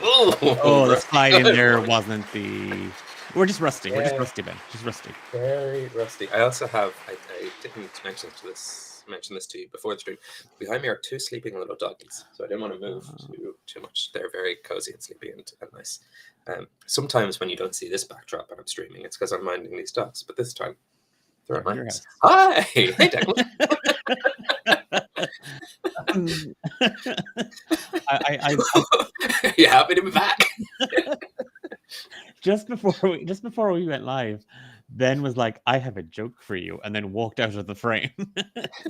Oh, the slide in there Good. wasn't the. We're just rusty. We're just Yeah, rusty, Ben. Just rusty. very rusty. I also have. I didn't mention this to you before the stream. Behind me are two sleeping little doggies, so I didn't want to move too much. They're very cozy and sleepy and nice. Sometimes when you don't see this backdrop and I'm streaming, it's because I'm minding these dogs. But this time, they're at my house. Hi, hey Declan. Are you happy to be back? Just before we went live, Ben was like, "I have a joke for you," and then walked out of the frame.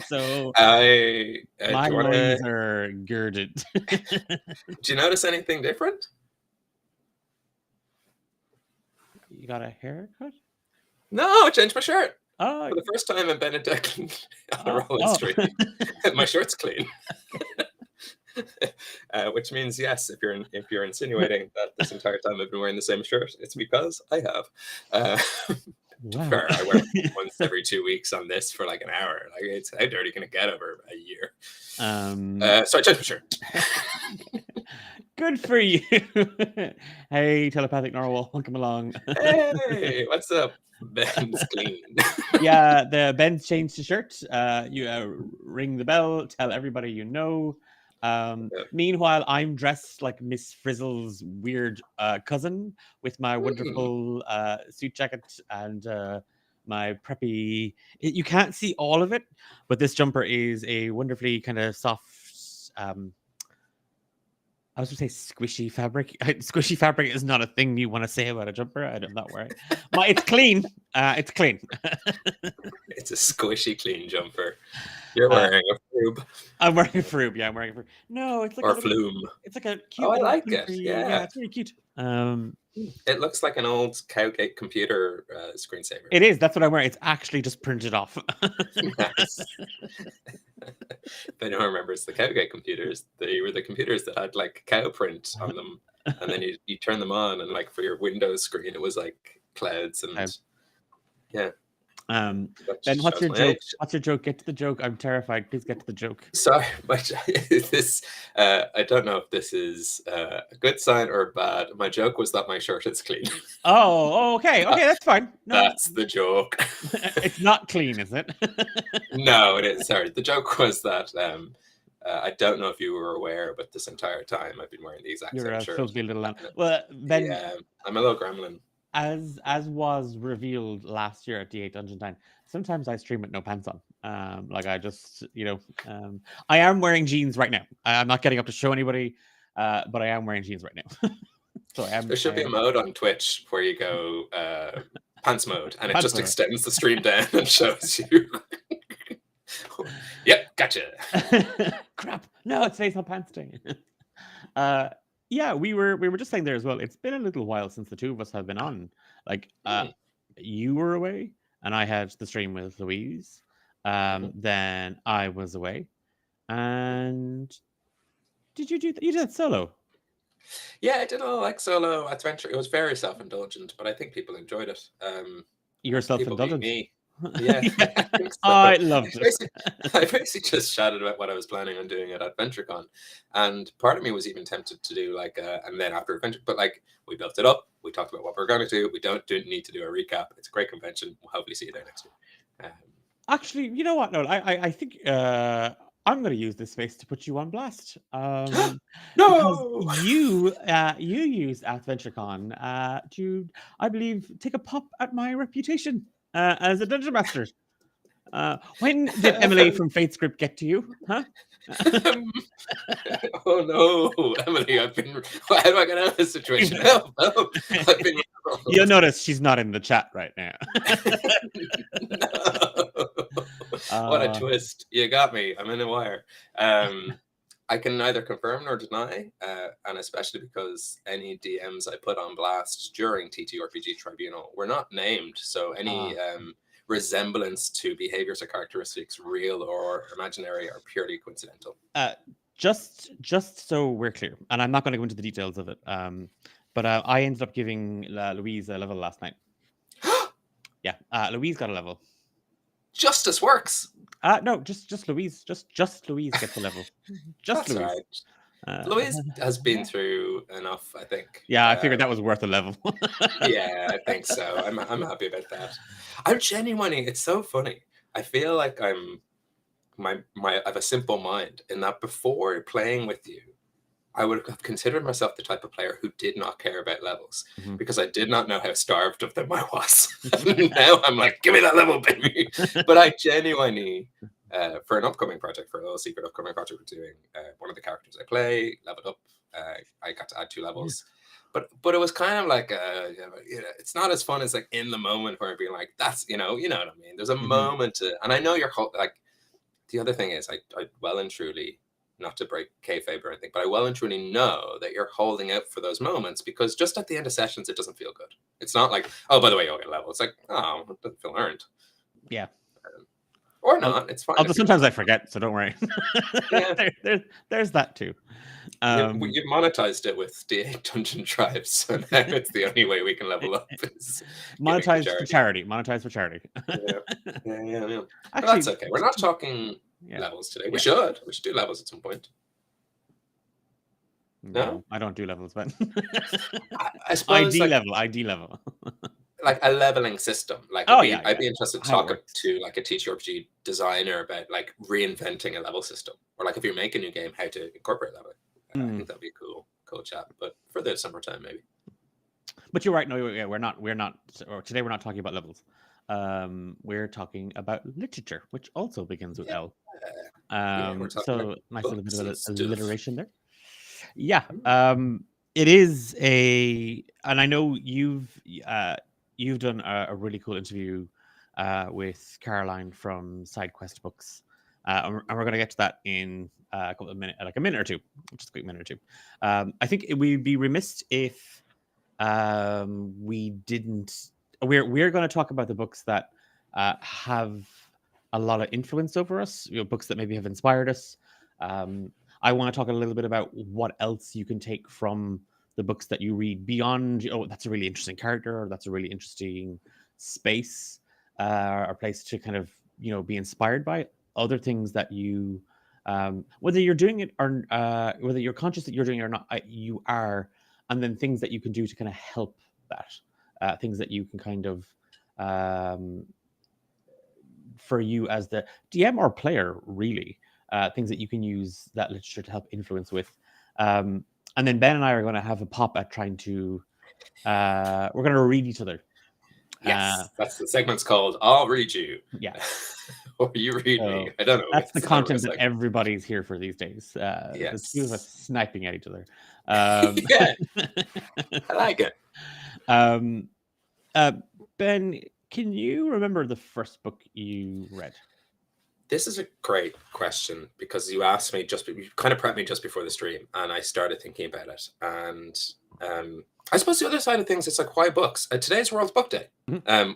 So my loins are girded. Do you notice anything different? You got a haircut? No, I changed my shirt. Oh, for the first time in Declan on a roll stream. My shirt's clean. Which means yes, if you're insinuating that this entire time I've been wearing the same shirt, it's because I have. Wow. Fair, I wear it once every 2 weeks on this for like an hour. Like, it's how dirty can it get over a year? So I changed my shirt. Good for you. Hey, telepathic narwhal, welcome along. Hey, what's up? Ben's clean. Yeah, the Ben's changed his shirt. You ring the bell, tell everybody you know. Meanwhile, I'm dressed like Miss Frizzle's weird cousin with my wonderful suit jacket and my preppy. You can't see all of it, but this jumper is a wonderfully kind of soft. I was going to say squishy fabric. Squishy fabric is not a thing you want to say about a jumper. I'm not worried. It's clean. It's clean. It's a squishy clean jumper. You're wearing a froob. I'm wearing a froob. Yeah, I'm wearing a froob. No, it's like or flume. It's like a cute. Oh, I like it. Yeah, it's really cute. It looks like an old Cowgate computer screensaver. It is. That's what I'm wearing. It's actually just printed off. Nice. If anyone remembers the Cowgate computers, they were the computers that had like cow print on them, and then you turn them on, and like for your Windows screen, it was like clouds and yeah. Ben, what's your joke? What's your joke? Get to the joke. I'm terrified. Please get to the joke. Sorry, this. I don't know if this is a good sign or bad. My joke was that my shirt is clean. Oh, okay, that's fine. No. That's the joke. It's not clean, is it? No, it is. Sorry, the joke was that I don't know if you were aware, but this entire time I've been wearing the exact same shirt. Filthy little lamb. Well, Ben, yeah, I'm a little gremlin. As was revealed last year at D8 Dungeon Time, sometimes I stream with no pants on. Like I just, I am wearing jeans right now. I'm not getting up to show anybody, but I am wearing jeans right now. So there should be a mode on Twitch where you go pants mode, and it just extends the stream down and shows you. Yep, gotcha. Crap! No, it stays on pants day. Yeah, we were just saying there as well. It's been a little while since the two of us have been on. Like, you were away, and I had the stream with Louise. Then I was away, and did you do that? You did that solo? Yeah, I did a like solo adventure. It was very self-indulgent, but I think people enjoyed it. You're self-indulgent. Me. Yeah, so. I loved it. I basically just chatted about what I was planning on doing at AdventureCon, and part of me was even tempted to do like and then after Adventure, but like we built it up, we talked about what we're going to do. We don't need to do a recap. It's a great convention. We'll hopefully see you there next year. Actually, you know what? No, I think I'm going to use this space to put you on blast. No, you used AdventureCon to, I believe, take a pop at my reputation as a dungeon master. When did Emily from Fate Script get to you? Huh? Oh no, Emily! How do I get out of this situation? Help! I've been. You'll notice she's not in the chat right now. No. What a twist! You got me. I'm in the wire. I can neither confirm nor deny, and especially because any DMs I put on blast during TTRPG Tribunal were not named, so any resemblance to behaviors or characteristics, real or imaginary, are purely coincidental. Just so we're clear, and I'm not going to go into the details of it, but I ended up giving Louise a level last night. Yeah, Louise got a level. Justice works. No, just Louise. Just Louise gets a level. Just That's Louise. Louise has been through enough, I think. Yeah, I figured that was worth a level. Yeah, I think so. I'm happy about that. I'm genuinely, it's so funny. I feel like I have a simple mind in that before playing with you, I would have considered myself the type of player who did not care about levels because I did not know how starved of them I was. Now I'm like, give me that level, baby. But I genuinely, for an upcoming project, for a little secret upcoming project we're doing, one of the characters I play leveled up. I got to add 2 levels. But it was kind of like, it's not as fun as like in the moment where being like, that's, you know what I mean? There's a moment to, and I know you're like, the other thing is I well and truly, not to break kayfabe or anything, but I well and truly know that you're holding out for those moments because just at the end of sessions, it doesn't feel good. It's not like, oh, by the way, you'll get a level. It's like, oh, it doesn't feel earned. Yeah. Or not. It's fine. Although sometimes I forget, so don't worry. Yeah. There's that too. You've monetized it with D8 Dungeon Tribes, so now it's the only way we can level up. Is monetized for charity. Monetized for charity. Yeah. Actually, that's okay. We're not talking levels today. We should do levels at some point. No, I don't do levels, but I suppose ID level. Like a leveling system. Like, I'd be interested to talk to like a TTRPG designer about like reinventing a level system, or like if you're making a new game, how to incorporate leveling. I think that'd be a cool chat. But for the summertime, maybe. But you're right. No, we're not. Or today we're not talking about levels. We're talking about literature, which also begins with L. So nice little bit of alliteration there. Yeah. It is and I know you've done a really cool interview with Caroline from Sidequest Books, and we're going to get to that in a couple of minutes, like a minute or two, just a quick minute or two. I think we'd be remiss if we didn't. We're going to talk about the books that have a lot of influence over us, books that maybe have inspired us. I want to talk a little bit about what else you can take from the books that you read beyond, that's a really interesting character, or that's a really interesting space, or place to kind of, be inspired by. Other things that you, whether you're doing it or whether you're conscious that you're doing it or not, you are, and then things that you can do to kind of help that, things that you can kind of, for you as the DM or player, really, things that you can use that literature to help influence with. And then Ben and I are going to have a pop at trying to, we're going to read each other. Yes, that's the segment's called I'll Read You. Yeah. Or you read me. I don't know. That's the content that everybody's here for these days. There's 2 of us sniping at each other. Yeah, I like it. Ben, can you remember the first book you read? This is a great question because you asked me you kind of prepped me just before the stream, and I started thinking about it. And I suppose the other side of things, it's like, why books? Today's World Book Day,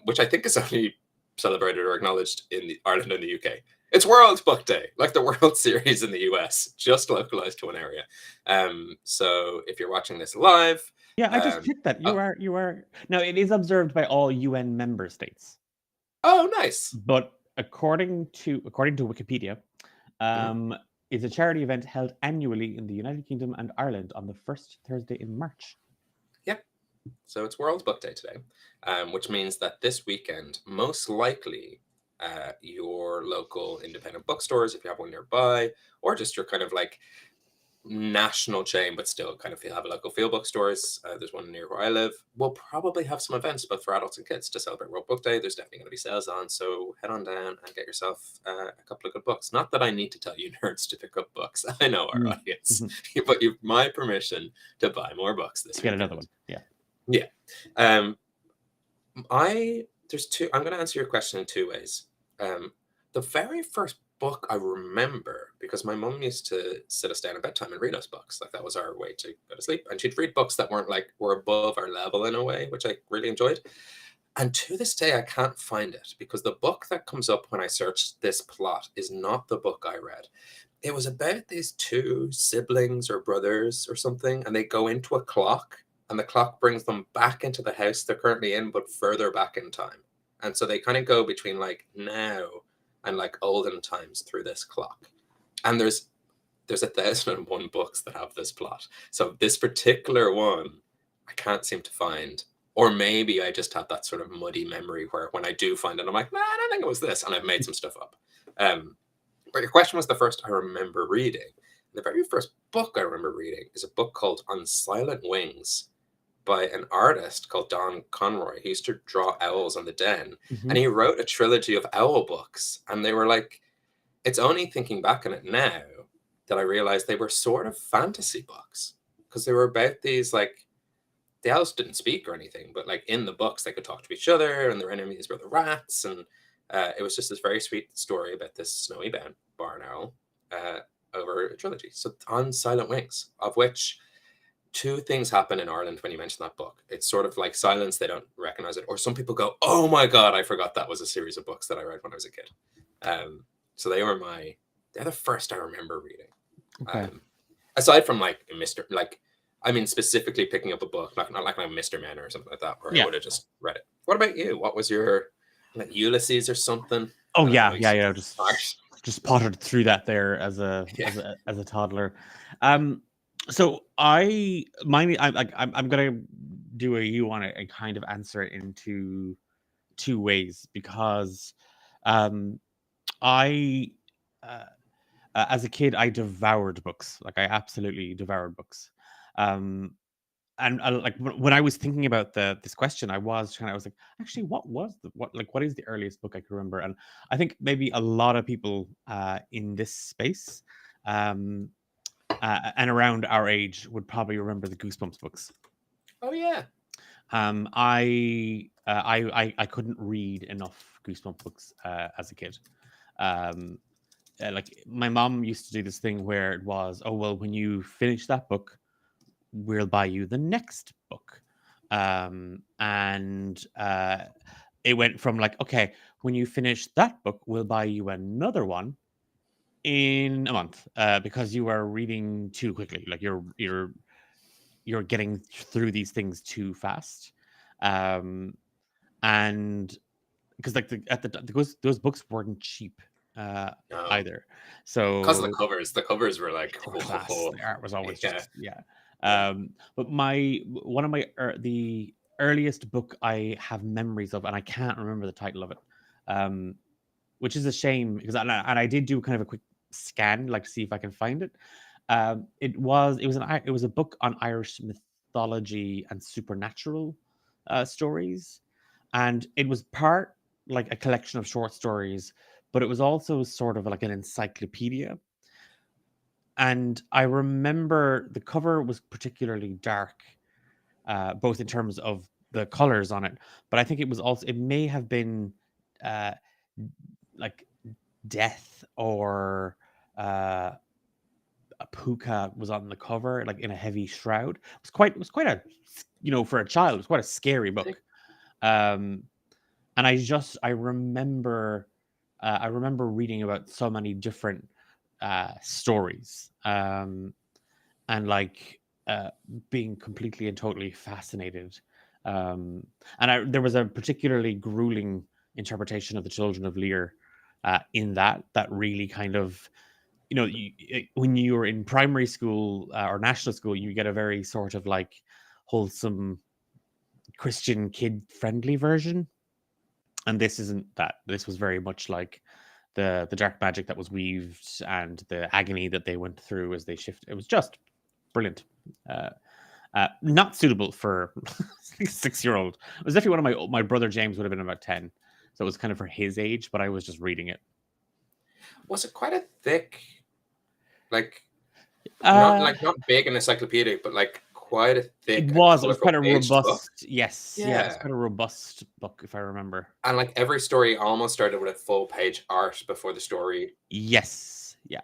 which I think is only celebrated or acknowledged in Ireland and the UK. It's World Book Day, like the World Series in the US, just localized to one area. So if you're watching this live, I just checked that you are now. It is observed by all UN member states. Oh, nice. But according to Wikipedia, is a charity event held annually in the United Kingdom and Ireland on the first Thursday in March. Yep. So it's World Book Day today, which means that this weekend, most likely, your local independent bookstores, if you have one nearby, or just your kind of like national chain, but still kind of have a local field bookstores. There's one near where I live. We'll probably have some events, both for adults and kids, to celebrate World Book Day. There's definitely going to be sales on, so head on down and get yourself a couple of good books. Not that I need to tell you nerds to pick up books. I know our audience, but you've my permission to buy more books this weekend. Get another one. Yeah. I'm going to answer your question in 2 ways. The very first book I remember, because my mum used to sit us down at bedtime and read us books. Like, that was our way to go to sleep. And she'd read books that were above our level in a way, which I really enjoyed. And to this day, I can't find it, because the book that comes up when I search this plot is not the book I read. It was about these 2 siblings or brothers or something, and they go into a clock, and the clock brings them back into the house they're currently in, but further back in time. And so they kind of go between like now and like olden times through this clock. And there's there's 1,001 books that have this plot. So this particular one, I can't seem to find. Or maybe I just have that sort of muddy memory where when I do find it, I'm like, nah, I don't think it was this. And I've made some stuff up. But your question was the first I remember reading. The very first book I remember reading is a book called On Silent Wings by an artist called Don Conroy. He used to draw owls on the Den. And he wrote a trilogy of owl books. And they were like, it's only thinking back on it now that I realized they were sort of fantasy books. Because they were about these, like, the owls didn't speak or anything, but like in the books, they could talk to each other, and their enemies were the rats. And it was just this very sweet story about this snowy barn owl over a trilogy. So On Silent Wings, of which 2 things happen in Ireland when you mention that book. It's sort of like silence, they don't recognize it. Or some people go, oh my God, I forgot that was a series of books that I read when I was a kid. So they're the first I remember reading. Okay. Aside from like specifically picking up a book, not like Mr. Men or something like that, where I would have just read it. What about you? What was your, like, Ulysses or something? Oh yeah. Just pottered through that there as a toddler. So I'm gonna do you want to kind of answer it into 2 ways, because I as a kid I devoured books. Like I absolutely devoured books. And like when I was thinking about this question, I was like, actually, what is the earliest book I can remember? And I think maybe a lot of people in this space and around our age would probably remember the Goosebumps books. Oh yeah. I couldn't read enough Goosebumps books as a kid. Like my mom used to do this thing where it was, oh well, when you finish that book, we'll buy you the next book. And it went from like, okay, when you finish that book, we'll buy you another one in a month, because you are reading too quickly. Like you're getting through these things too fast. And because like those books weren't cheap No. either. So because of the covers were like, class. The art was always just Yeah. But one of the earliest book I have memories of, and I can't remember the title of it, which is a shame, because I did do kind of a quick scan, like to see if I can find it. It was a book on Irish mythology and supernatural stories, and it was part like a collection of short stories, but it was also sort of like an encyclopedia. And I remember the cover was particularly dark, both in terms of the colors on it, but I think it may have been like death, or a puka was on the cover, like in a heavy shroud. It was quite a, for a child, it was quite a scary book. And I remember reading about so many different stories, and like being completely and totally fascinated. And there was a particularly grueling interpretation of the Children of Lear in that really kind of, when you were in primary school or national school, you get a very sort of like wholesome Christian kid friendly version. And this isn't that. This was very much like the dark magic that was weaved and the agony that they went through as they shifted. It was just brilliant. Not suitable for a 6-year-old. It was definitely one of my brother James would have been about 10, so it was kind of for his age. But I was just reading it. Was it quite a thick, like not big and encyclopedic, but like quite a thick? It was quite a robust book? Yes, yeah, it's quite a robust book, if I remember. And like every story almost started with a full page art before the story. Yes, yeah.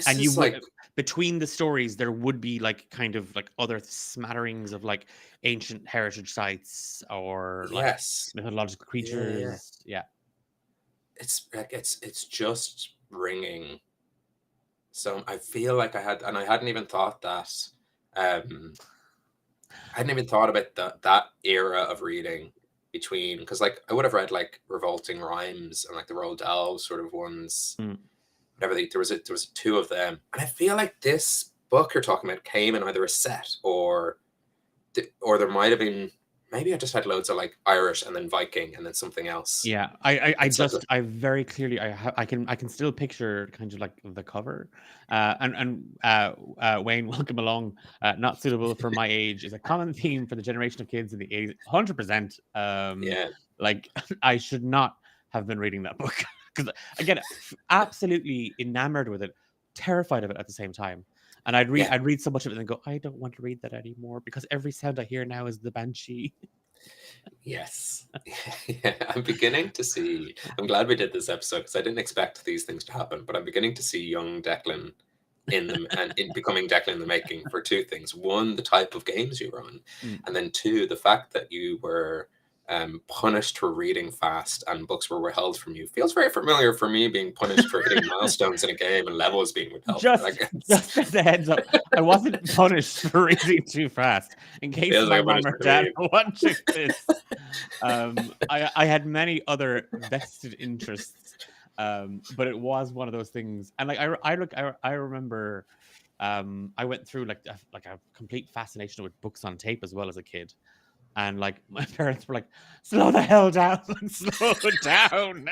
And you like between the stories there would be like kind of like other smatterings of like ancient heritage sites or like mythological creatures. Yeah. It's like it's just ringing. So I feel like I hadn't even thought that. I hadn't even thought about that era of reading because like I would have read like Revolting Rhymes and like the Roald Dahl sort of ones. whatever there was two of them, and I feel like this book you're talking about came in either a set or there might have been, maybe I just had loads of like Irish and then Viking and then something else. Yeah, I very clearly I can still picture kind of like the cover, Wayne, welcome along. Not suitable for my age is a common theme for the generation of kids in the 80s. 100%. Yeah. Like I should not have been reading that book because again, absolutely enamored with it, terrified of it at the same time. And I'd read so much of it and go, I don't want to read that anymore because every sound I hear now is the banshee. Yes. Yeah, I'm beginning to see. I'm glad we did this episode because I didn't expect these things to happen, but I'm beginning to see young Declan in them and in becoming Declan in the making for two things. One, the type of games you run, and then two, the fact that you were punished for reading fast and books were withheld from you feels very familiar for me, being punished for hitting milestones in a game and levels being withheld. Just as a heads up, I wasn't punished for reading too fast. In case my mom or dad are watching this, I had many other vested interests, but it was one of those things. And like I remember, I went through like a complete fascination with books on tape as well as a kid. And like my parents were like, slow the hell down, slow it down.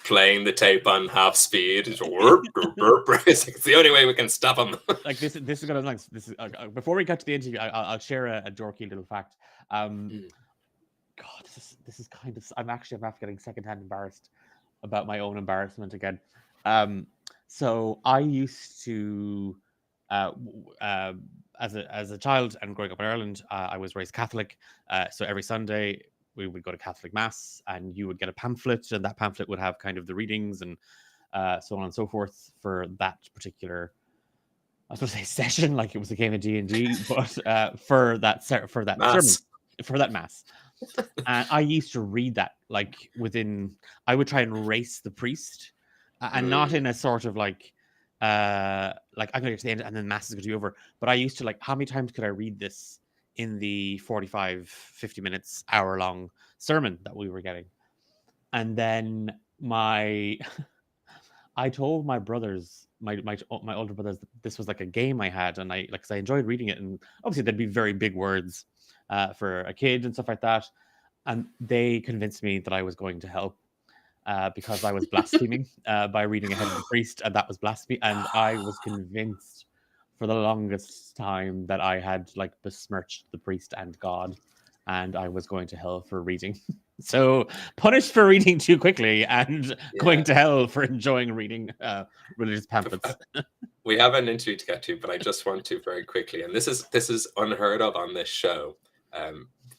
Playing the tape on half speed. It's the only way we can stop them. Like this is gonna like this is before we get to the interview, I'll share a dorky little fact. God, this is kind of, I'm after getting secondhand embarrassed about my own embarrassment again. So I used to as a child and growing up in Ireland, I was raised Catholic. So every Sunday we would go to Catholic Mass, and you would get a pamphlet, and that pamphlet would have kind of the readings and so on and so forth for that particular, I was going to say session, like it was a game of D&D, but for that mass. sermon, for that mass. And I used to read that like I would try and race the priest, and not in a sort of like I'm gonna get to the end and then mass is gonna be over. But I used to like, how many times could I read this in the 45-50 minutes, hour long sermon that we were getting? And then I told my brothers, my older brothers, that this was like a game I had, and I enjoyed reading it, and obviously there'd be very big words for a kid and stuff like that, and they convinced me that I was going to hell. Because I was blaspheming by reading ahead of the priest, and that was blasphemy. And I was convinced for the longest time that I had like besmirched the priest and God, and I was going to hell for reading. So punished for reading too quickly and going to hell for enjoying reading religious pamphlets. We have an interview to get to, but I just want to very quickly, and this is unheard of on this show.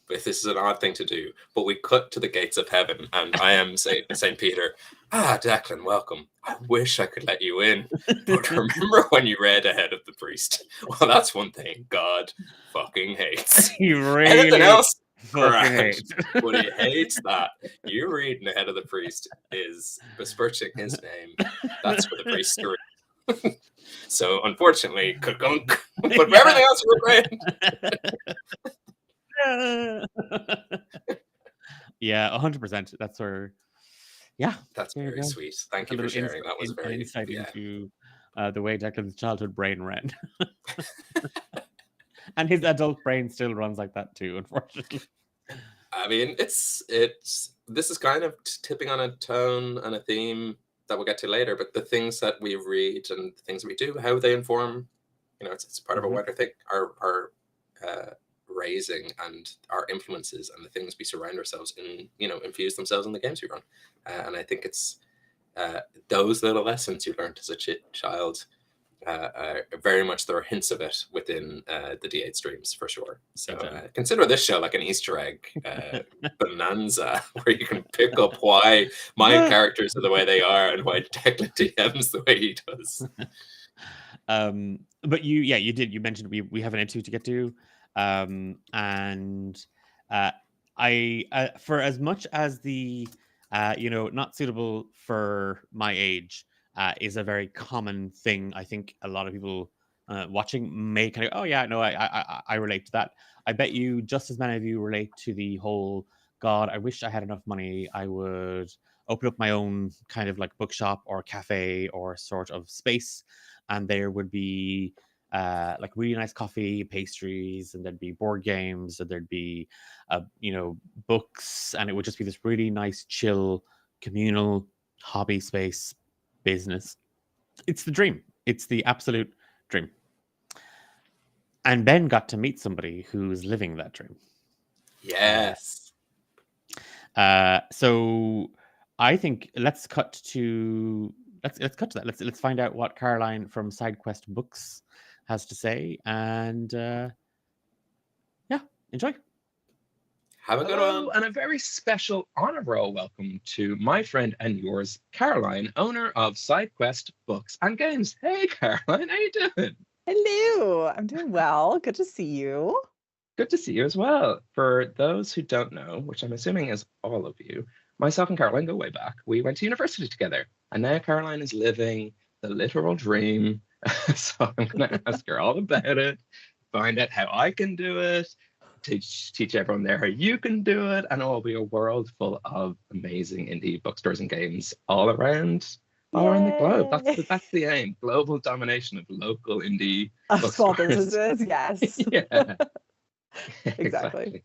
If this is an odd thing to do, but we cut to the gates of heaven, and I am Saint Peter. Declan, welcome. I wish I could let you in, but remember when you read ahead of the priest? Well, that's one thing God fucking hates. He really anything else fucking hates. But he hates that. You reading ahead of the priest is besmirching his name. That's for the priest to read. So unfortunately, but for everything else you were great. Yeah, 100%. That's where. Yeah, that's very sweet. Thank you for sharing. That was very insight into the way Declan's childhood brain ran, and his adult brain still runs like that too. Unfortunately, I mean, this is kind of tipping on a tone and a theme that we'll get to later. But the things that we read and the things that we do, how they inform, it's part of a wider thing. Our raising and our influences and the things we surround ourselves in, infuse themselves in the games we run. And I think it's those little lessons you learned as a child, very much there are hints of it within the D8 streams for sure. So consider this show like an Easter egg bonanza where you can pick up why my characters are the way they are and why Declan DMs the way he does. But you mentioned we have an interview to get to. And I for as much as the not suitable for my age is a very common thing, I think a lot of people watching may kind of, I relate to that. I bet you just as many of you relate to the whole, God, I wish I had enough money, I would open up my own kind of like bookshop or cafe or sort of space, and there would be like really nice coffee, pastries, and there'd be board games, and there'd be books, and it would just be this really nice, chill, communal hobby space business. It's the dream. It's the absolute dream. And Ben got to meet somebody who's living that dream. Yes. So I think let's cut to that. Let's find out what Caroline from Sidequest Books has to say, and enjoy. Have a good Hello, one. and a very special honor roll welcome to my friend and yours, Caroline, owner of Sidequest Books and Games. Hey, Caroline, how you doing? Hello, I'm doing well. Good to see you. Good to see you as well. For those who don't know, which I'm assuming is all of you, myself and Caroline go way back. We went to university together, and now Caroline is living the literal dream. So I'm going to ask her all about it, find out how I can do it, teach everyone there how you can do it, and it will be a world full of amazing indie bookstores and games all around the globe. That's the aim. Global domination of local indie bookstores. Small businesses, yes. Yeah. Exactly.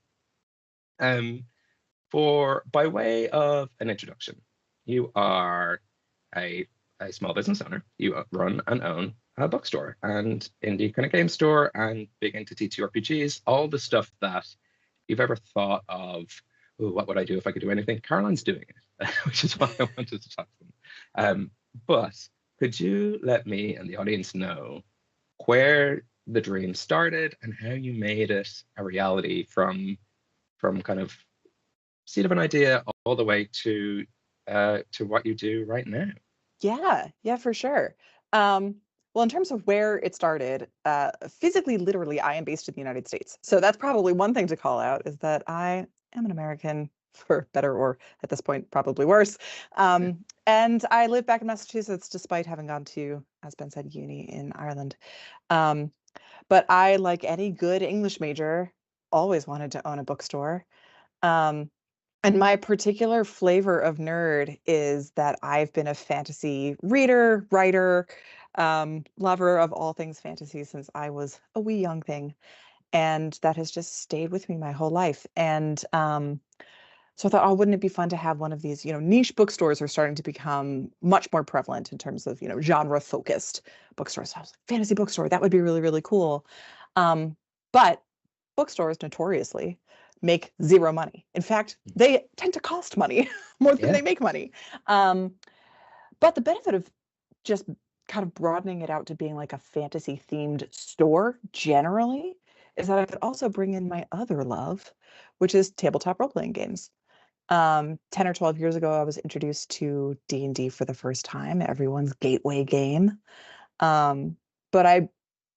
By way of an introduction, you are a small business owner. You run and own a bookstore and indie kind of game store and big into TTRPGs, all the stuff that you've ever thought of, oh, what would I do if I could do anything? Caroline's doing it, which is why I wanted to talk to them. But could you let me and the audience know where the dream started and how you made it a reality from kind of seed of an idea all the way to what you do right now? Yeah, for sure. Well, in terms of where it started, physically, literally, I am based in the United States. So that's probably one thing to call out, is that I am an American, for better or at this point, probably worse. And I live back in Massachusetts, despite having gone to, as Ben said, uni in Ireland. But I, like any good English major, always wanted to own a bookstore. And my particular flavor of nerd is that I've been a fantasy reader, writer, lover of all things fantasy since I was a wee young thing. And that has just stayed with me my whole life. And so I thought, oh, wouldn't it be fun to have one of these, niche bookstores are starting to become much more prevalent in terms of, genre-focused bookstores. So I was like, fantasy bookstore, that would be really, really cool. But bookstores notoriously make zero money. In fact, they tend to cost money more than they make money. But the benefit of just kind of broadening it out to being like a fantasy themed store generally is that I could also bring in my other love, which is tabletop role-playing games. 10 or 12 years ago, I was introduced to D&D for the first time, everyone's gateway game. But I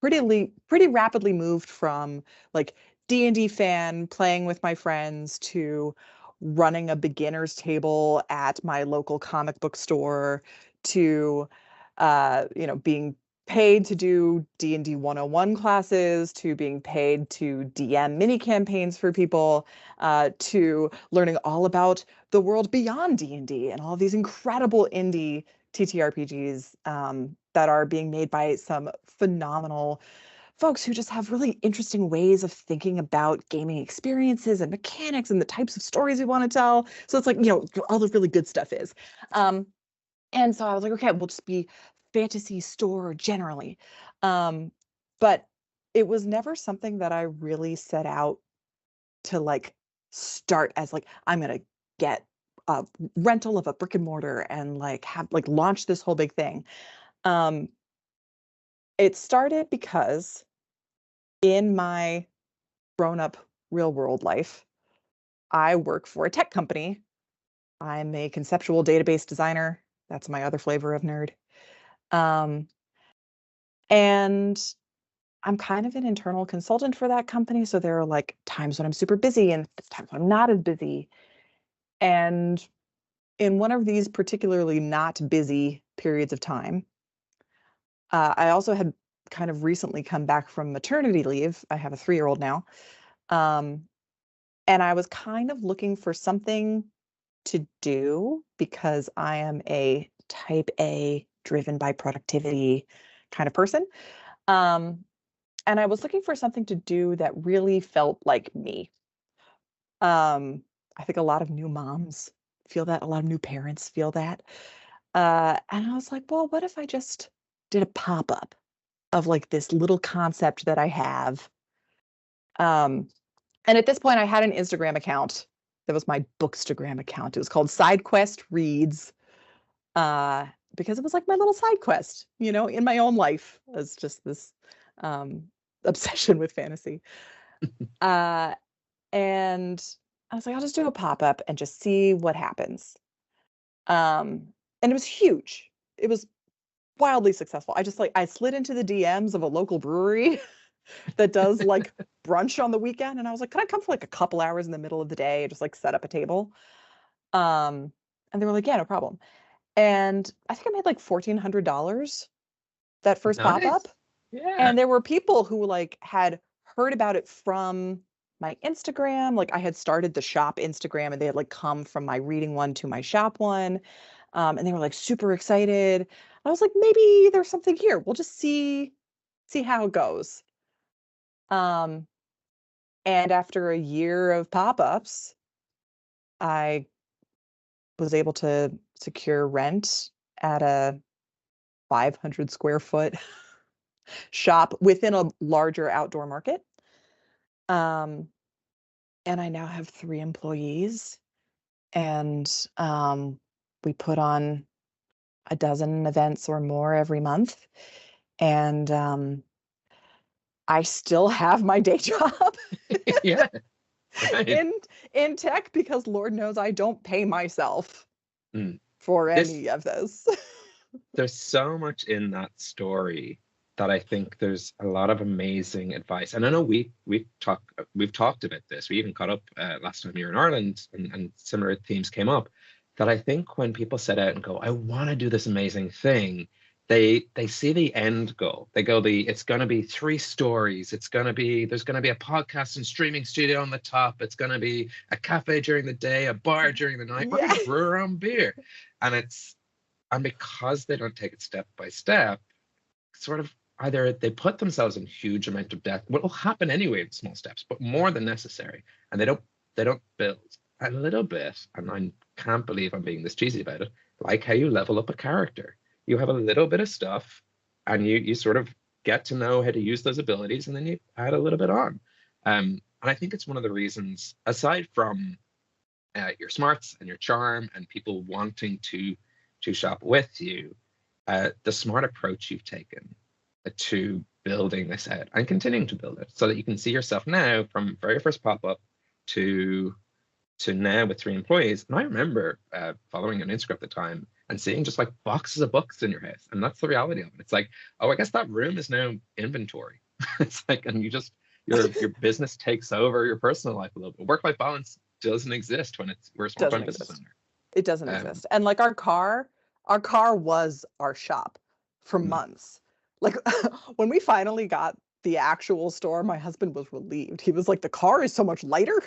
pretty rapidly moved from like D&D fan playing with my friends to running a beginner's table at my local comic book store to being paid to do D&D 101 classes, to being paid to DM mini campaigns for people, to learning all about the world beyond D&D and all these incredible indie TTRPGs that are being made by some phenomenal folks who just have really interesting ways of thinking about gaming experiences and mechanics and the types of stories we want to tell. So it's like, all the really good stuff is. And so I was like, okay, we'll just be fantasy store generally. But it was never something that I really set out to like start as like, I'm going to get a rental of a brick and mortar and like have like launch this whole big thing. It started because in my grown-up real world life, I work for a tech company. I'm a conceptual database designer. That's my other flavor of nerd. And I'm kind of an internal consultant for that company. So there are like times when I'm super busy and times when I'm not as busy. And in one of these particularly not busy periods of time, I also had kind of recently come back from maternity leave. I have a 3-year-old now. And I was kind of looking for something to do because I am a type A, driven by productivity kind of person. And I was looking for something to do that really felt like me. I think a lot of new moms feel that, a lot of new parents feel that. And I was like, well, what if I just did a pop-up of like this little concept that I have? And at this point, I had an Instagram account. That was my Bookstagram account. It was called Sidequest Reads, because it was like my little side quest, in my own life, as just this obsession with fantasy. And I was like, I'll just do a pop-up and just see what happens. And it was huge. It was wildly successful. I slid into the DMs of a local brewery that does like brunch on the weekend. And I was like, can I come for like a couple hours in the middle of the day and just like set up a table? And they were like, yeah, no problem. And I think I made like $1,400 that first pop-up. Yeah. And there were people who like had heard about it from my Instagram. Like I had started the shop Instagram and they had like come from my reading one to my shop one. And they were like super excited. I was like, maybe there's something here. We'll just see how it goes. And after a year of pop-ups, I was able to secure rent at a 500 square foot shop within a larger outdoor market. And I now have 3 employees, and we put on a dozen events or more every month. And I still have my day job Yeah. Right. in tech, because Lord knows I don't pay myself for This- any of this. There's so much in that story that I think there's a lot of amazing advice. And I know we've talked about this. We even caught up last time you were in Ireland, and similar themes came up. That I think when people set out and go, I want to do this amazing thing, they see the end goal. They go, it's going to be 3 stories. There's going to be a podcast and streaming studio on the top. It's going to be a cafe during the day, a bar during the night. We're going to brew our own beer, and because they don't take it step by step, sort of either they put themselves in huge amount of debt, what will happen anyway in small steps, but more than necessary, and they don't build a little bit. And I can't believe I'm being this cheesy about it. Like how you level up a character, you have a little bit of stuff, and you sort of get to know how to use those abilities, and then you add a little bit on. And I think it's one of the reasons, aside from your smarts and your charm and people wanting to shop with you, the smart approach you've taken to building this out and continuing to build it so that you can see yourself now from very first pop-up to now with 3 employees. And I remember following you on Instagram at the time and seeing just like boxes of books in your house. And that's the reality of it. It's like, oh, I guess that room is now inventory. It's like, and you just, your business takes over your personal life a little bit. Work-life balance doesn't exist when we're a small-time business owner. It doesn't exist. And like our car was our shop for months. Like when we finally got the actual store, my husband was relieved. He was like, the car is so much lighter.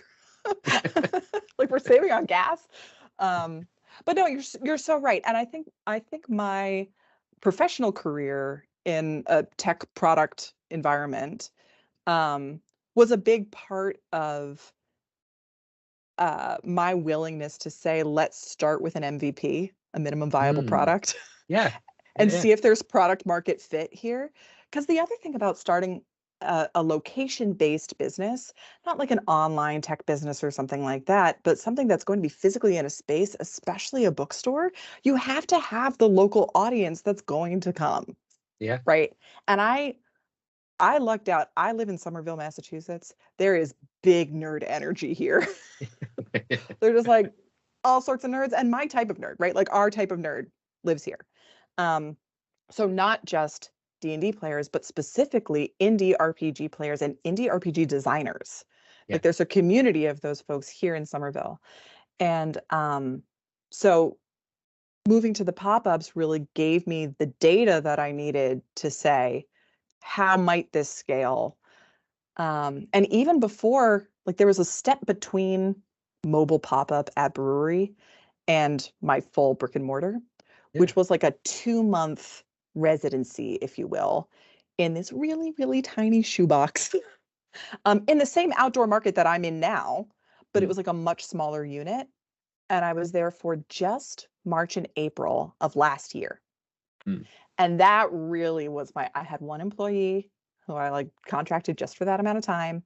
Like we're saving on gas. But no, you're so right. And I think my professional career in a tech product environment was a big part of my willingness to say, let's start with an MVP, a minimum viable product. Yeah. And see if there's product market fit here. Because the other thing about starting a location-based business, not like an online tech business or something like that, but something that's going to be physically in a space, especially a bookstore, you have to have the local audience that's going to come. Yeah. Right. And I lucked out. I live in Somerville, Massachusetts. There is big nerd energy here. They're just like all sorts of nerds, and my type of nerd, right? Like our type of nerd lives here. So not just D&D players, but specifically indie RPG players and indie RPG designers. Yeah. Like there's a community of those folks here in Somerville. And so moving to the pop-ups really gave me the data that I needed to say, how might this scale? And even before, like there was a step between mobile pop-up at brewery and my full brick and mortar, which was like a 2-month residency, if you will, in this really, really tiny shoebox in the same outdoor market that I'm in now, but it was like a much smaller unit. And I was there for just March and April of last year. And that really was I had one employee who I like contracted just for that amount of time.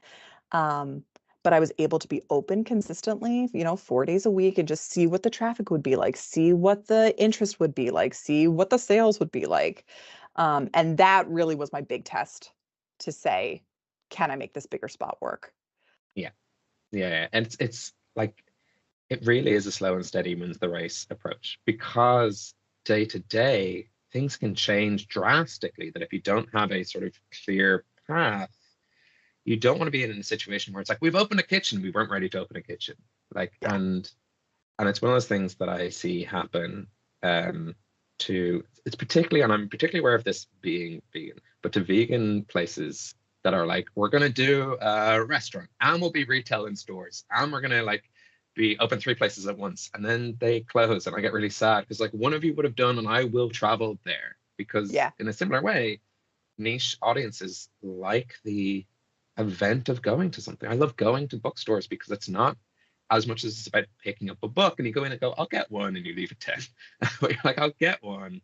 But I was able to be open consistently, 4 days a week, and just see what the traffic would be like, see what the interest would be like, see what the sales would be like. And that really was my big test to say, can I make this bigger spot work? Yeah. And it's like, it really is a slow and steady wins the race approach, because day to day, things can change drastically, that if you don't have a sort of clear path, you don't want to be in a situation where it's like, we've opened a kitchen, we weren't ready to open a kitchen. Like, and it's one of those things that I see happen it's particularly, and I'm particularly aware of this being vegan, but to vegan places that are like, we're going to do a restaurant and we'll be retail in stores and we're going to like be open 3 places at once, and then they close, and I get really sad because like one of you would have done and I will travel there, because in a similar way, niche audiences like the event of going to something. I love going to bookstores because it's not as much as it's about picking up a book and you go in and go, I'll get one, and you leave at 10. But you're like, I'll get one.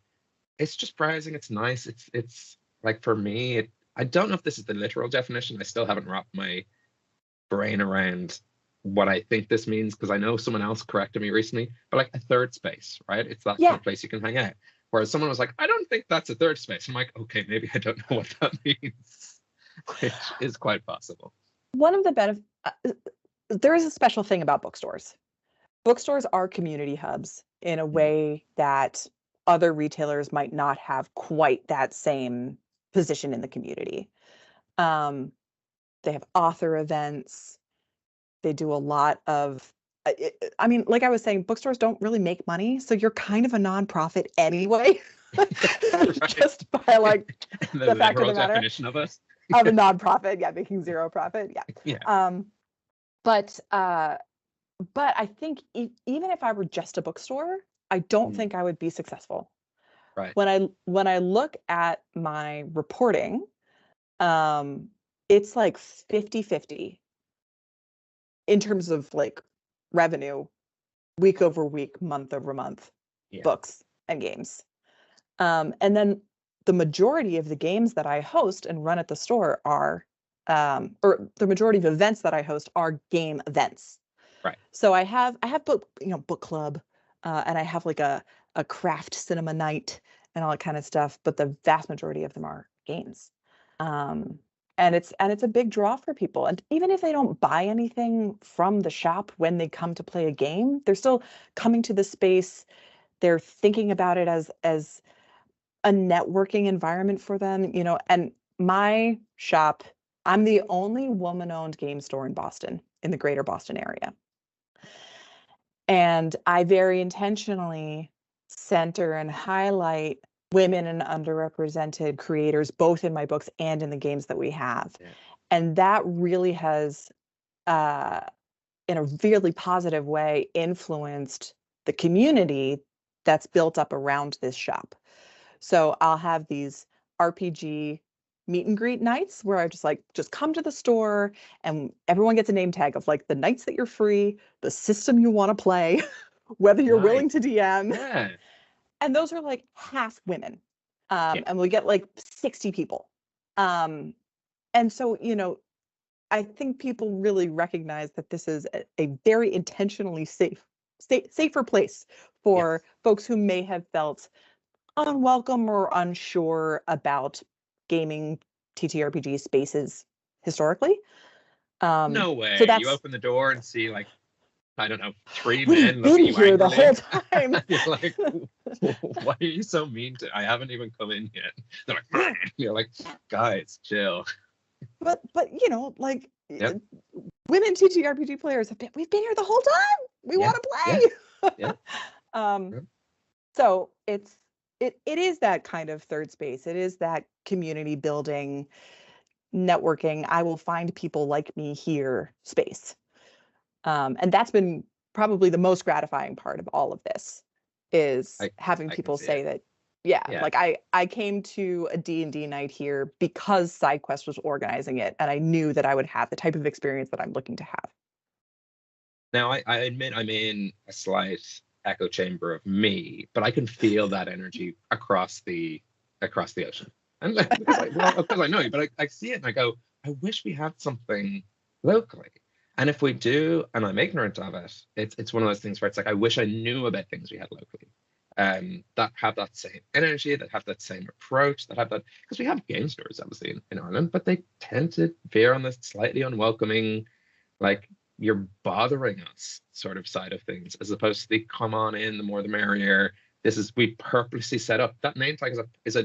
It's just browsing. It's nice. It's like, for me, I don't know if this is the literal definition. I still haven't wrapped my brain around what I think this means, because I know someone else corrected me recently, but like a third space, right? It's that kind of place you can hang out. Whereas someone was like, I don't think that's a third space. I'm like, okay, maybe I don't know what that means, which is quite possible. One of the benefits, there is a special thing about bookstores. Bookstores are community hubs in a way that other retailers might not have quite that same position in the community. They have author events. They do a lot of, I mean, like I was saying, bookstores don't really make money, so you're kind of a nonprofit anyway. Just by like the fact of the matter. Definition of us. Of a nonprofit, making zero profit, But I think even if I were just a bookstore, I don't think I would be successful. Right. When I look at my reporting, it's like 50-50 in terms of like revenue, week over week, month over month, books and games. And then the majority of the games that I host and run at the store are, or the majority of events that I host are game events. Right. So I have book club, and I have like a craft cinema night and all that kind of stuff. But the vast majority of them are games. And it's a big draw for people. And even if they don't buy anything from the shop when they come to play a game, they're still coming to the space. They're thinking about it as a networking environment for them, and my shop, I'm the only woman-owned game store in Boston, in the greater Boston area. And I very intentionally center and highlight women and underrepresented creators, both in my books and in the games that we have. And that really has, in a really positive way, influenced the community that's built up around this shop. So I'll have these RPG meet and greet nights where I just come to the store and everyone gets a name tag of like the nights that you're free, the system you want to play, whether you're willing to DM. Yeah. And those are like half women. And we get like 60 people. And so, I think people really recognize that this is a very intentionally safer place for folks who may have felt unwelcome or unsure about gaming TTRPG spaces historically. No way. So you open the door and see like, I don't know, 3 We've men been looking at you here the whole time. You're like, why are you so mean to? I haven't even come in yet. They're like, you're like, guys, chill. But like women TTRPG players we've been here the whole time. We want to play. So it is that kind of third space. It is that community building, networking. I will find people like me here space. And that's been probably the most gratifying part of all of this is having people say that, yeah, like I came to a D&D night here because Sidequest was organizing it, and I knew that I would have the type of experience that I'm looking to have. Now, I admit I'm in a slight echo chamber of me, but I can feel that energy across the ocean. And because I know you, but I see it and I go, I wish we had something locally. And if we do, and I'm ignorant of it, it's one of those things where it's like, I wish I knew about things we had locally. That have that same energy, that have that same approach, that have that, because we have game stores obviously in Ireland, but they tend to veer on the slightly unwelcoming, like, you're bothering us sort of side of things, as opposed to the come on in, the more the merrier. We purposely set up that name tag is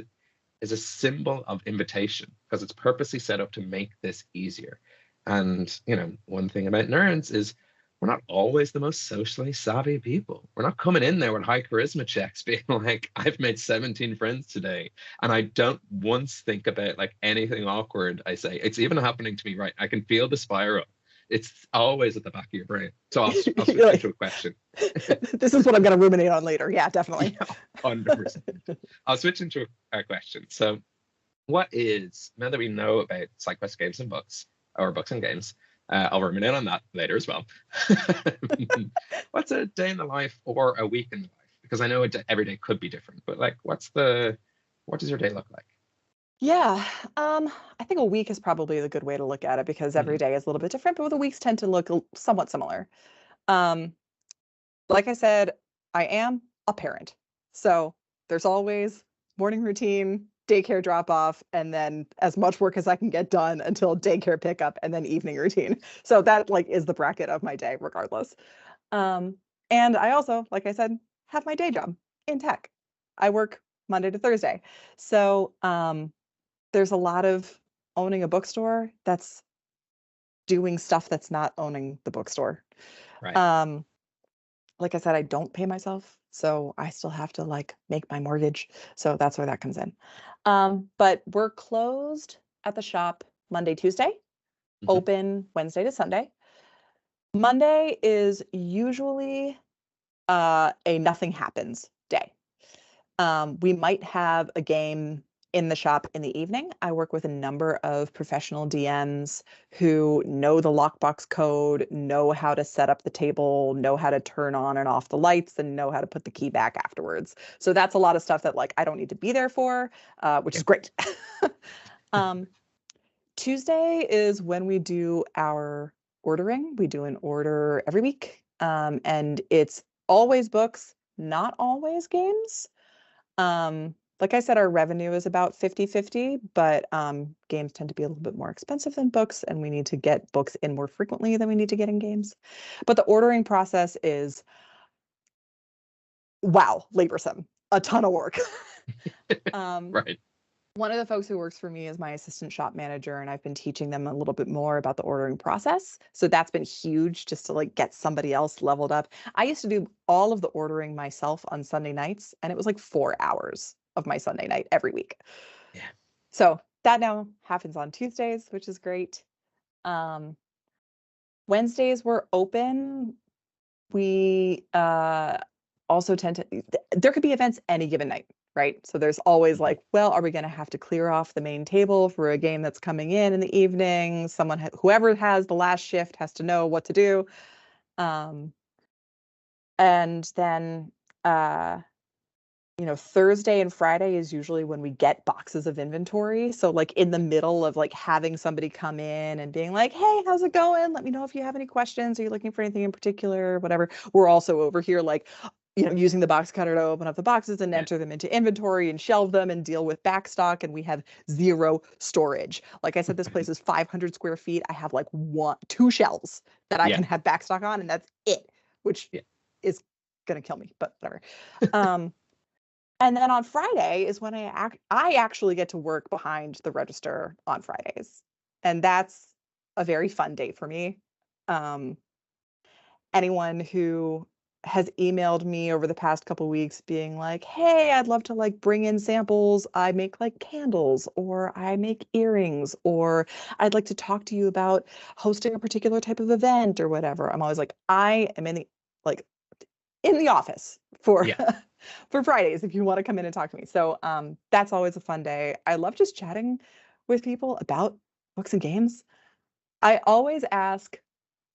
a symbol of invitation, because it's purposely set up to make this easier. And one thing about nerds is we're not always the most socially savvy people. We're not coming in there with high charisma checks being like, I've made 17 friends today, and I don't once think about like anything awkward I say. It's even happening to me, right? I can feel the spiral. It's always at the back of your brain. So I'll switch into a question. This is what I'm going to ruminate on later. Yeah, definitely. 100%. I'll switch into a question. So what is, now that we know about Sidequest Games and Books, or Books and Games, I'll ruminate on that later as well. What's a day in the life or a week in the life? Because I know every day could be different, but like, what does your day look like? Yeah, I think a week is probably the good way to look at it, because every day is a little bit different, but the weeks tend to look somewhat similar. Like I said, I am a parent. So there's always morning routine, daycare drop off, and then as much work as I can get done until daycare pickup, and then evening routine. So that like is the bracket of my day regardless. And I also, like I said, have my day job in tech. I work Monday to Thursday. So there's a lot of owning a bookstore that's doing stuff that's not owning the bookstore. Right. Like I said, I don't pay myself, so I still have to like make my mortgage. So that's where that comes in. But we're closed at the shop Monday, Tuesday, open Wednesday to Sunday. Monday is usually a nothing happens day. We might have a game in the shop in the evening. I work with a number of professional DMs who know the lockbox code, know how to set up the table, know how to turn on and off the lights, and know how to put the key back afterwards. So that's a lot of stuff that like I don't need to be there for, which is great. Tuesday is when we do our ordering. We do an order every week, and it's always books, not always games. Like I said, our revenue is about 50-50, but games tend to be a little bit more expensive than books, and we need to get books in more frequently than we need to get in games. But the ordering process is, wow, laborsome, a ton of work. Right. One of the folks who works for me is my assistant shop manager, and I've been teaching them a little bit more about the ordering process. So that's been huge, just to like get somebody else leveled up. I used to do all of the ordering myself on Sunday nights, and it was like 4 hours of my Sunday night every week. Yeah. So that now happens on Tuesdays, which is great. Wednesdays we're open. We also tend to, there could be events any given night, right? So there's always like, well, are we going to have to clear off the main table for a game that's coming in the evening? Whoever has the last shift has to know what to do. And then Thursday and Friday is usually when we get boxes of inventory. So like in the middle of like having somebody come in and being like, hey, how's it going? Let me know if you have any questions. Are you looking for anything in particular? Whatever. We're also over here like, using the box cutter to open up the boxes and enter them into inventory and shelve them and deal with backstock. And we have zero storage. Like I said, this place is 500 square feet. I have like 2 shelves that I can have backstock on, and that's it, which is going to kill me, but whatever. And then on Friday is when I actually get to work behind the register on Fridays. And that's a very fun day for me. Anyone who has emailed me over the past couple of weeks being like, hey, I'd love to like bring in samples. I make like candles, or I make earrings, or I'd like to talk to you about hosting a particular type of event or whatever. I'm always like, I am in the like in the office for Yeah. for Fridays if you want to come in and talk to me. So that's always a fun day. I love just chatting with people about books and games. I always ask,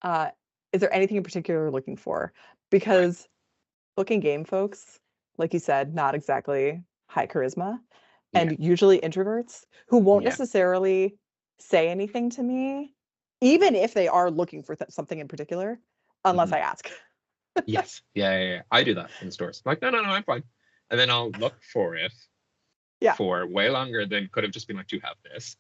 is there anything in particular you're looking for? Because book and game folks, like you said, not exactly high charisma, Yeah. and usually introverts who won't Yeah. necessarily say anything to me, even if they are looking for something in particular, unless I ask. Yes. Yeah. I do that in stores. I'm like, no, I'm fine. And then I'll look for it for way longer than could have just been like, do you have this?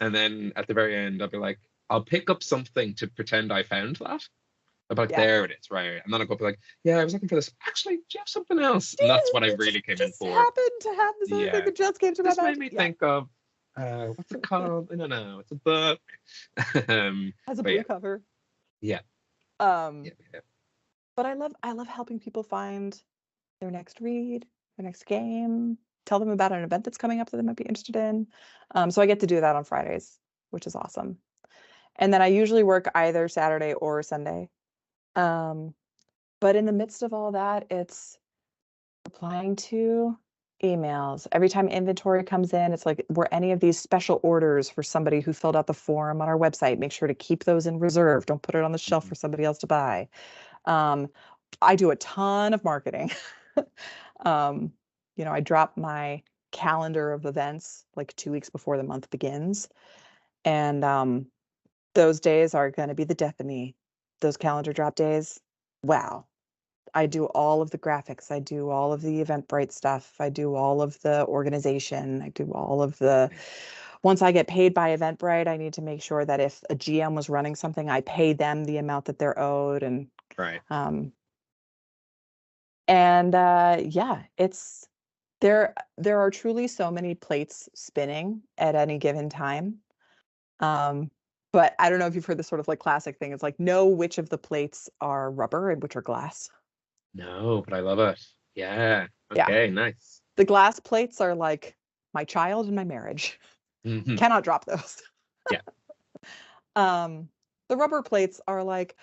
And then at the very end, I'll be like, I'll pick up something to pretend I found that. I'll be like, there it is, right. And then I'll go be like, yeah, I was looking for this. Actually, do you have something else? And that's what I really came in for. Happened to have this other thing that just came to my mind. This made me think of, what's it called? I don't know. It's a book. Has a blue cover. Yeah. But I love helping people find their next read, their next game, tell them about an event that's coming up that they might be interested in. So I get to do that on Fridays, which is awesome. And then I usually work either Saturday or Sunday. But in the midst of all that, it's replying to emails. Every time inventory comes in, it's like, were any of these special orders for somebody who filled out the form on our website? Make sure to keep those in reserve. Don't put it on the shelf for somebody else to buy. I do a ton of marketing. I drop my calendar of events like 2 weeks before the month begins. And those days are going to be the death of me. Those calendar drop days. Wow. I do all of the graphics. I do all of the Eventbrite stuff. I do all of the organization. I do all of the, once I get paid by Eventbrite, I need to make sure that if a GM was running something, I pay them the amount that they're owed. And it's, there are truly so many plates spinning at any given time. But I don't know if you've heard this sort of like classic thing. It's like, know which of the plates are rubber and which are glass. No, but I love it. Yeah. Okay, nice. The glass plates are like my child and my marriage. Cannot drop those. Yeah. The rubber plates are like,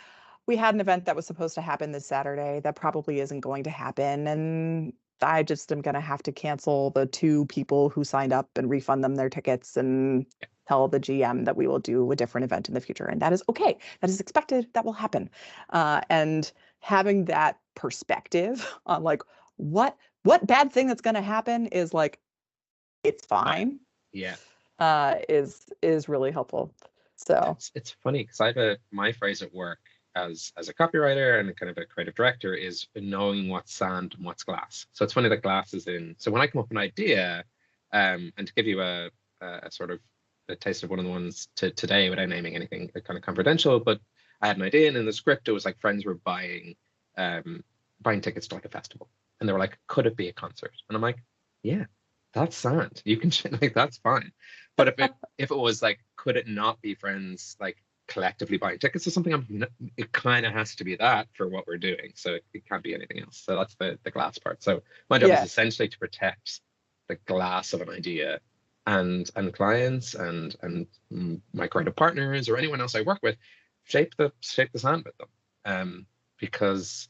we had an event that was supposed to happen this Saturday that probably isn't going to happen. And I just am going to have to cancel the 2 people who signed up and refund them their tickets and tell the GM that we will do a different event in the future. And that is okay. That is expected. That will happen. And having that perspective on like, what bad thing that's going to happen is like, it's fine. Yeah. Is really helpful. So it's funny because I have my phrase at work as a copywriter and a kind of a creative director is knowing what's sand and what's glass. So it's funny that glass is in. So when I come up with an idea, and to give you a sort of a taste of one of the ones today without naming anything kind of confidential, but I had an idea, and in the script it was like friends were buying tickets to like a festival, and they were like, could it be a concert? And I'm like, yeah, that's sand. You can like, that's fine. But if it was like, could it not be friends like collectively buying tickets or something? It kind of has to be that for what we're doing. So it can't be anything else. So that's the glass part. So my job is essentially to protect the glass of an idea, and clients and my creative partners or anyone else I work with shape the sand with them. Because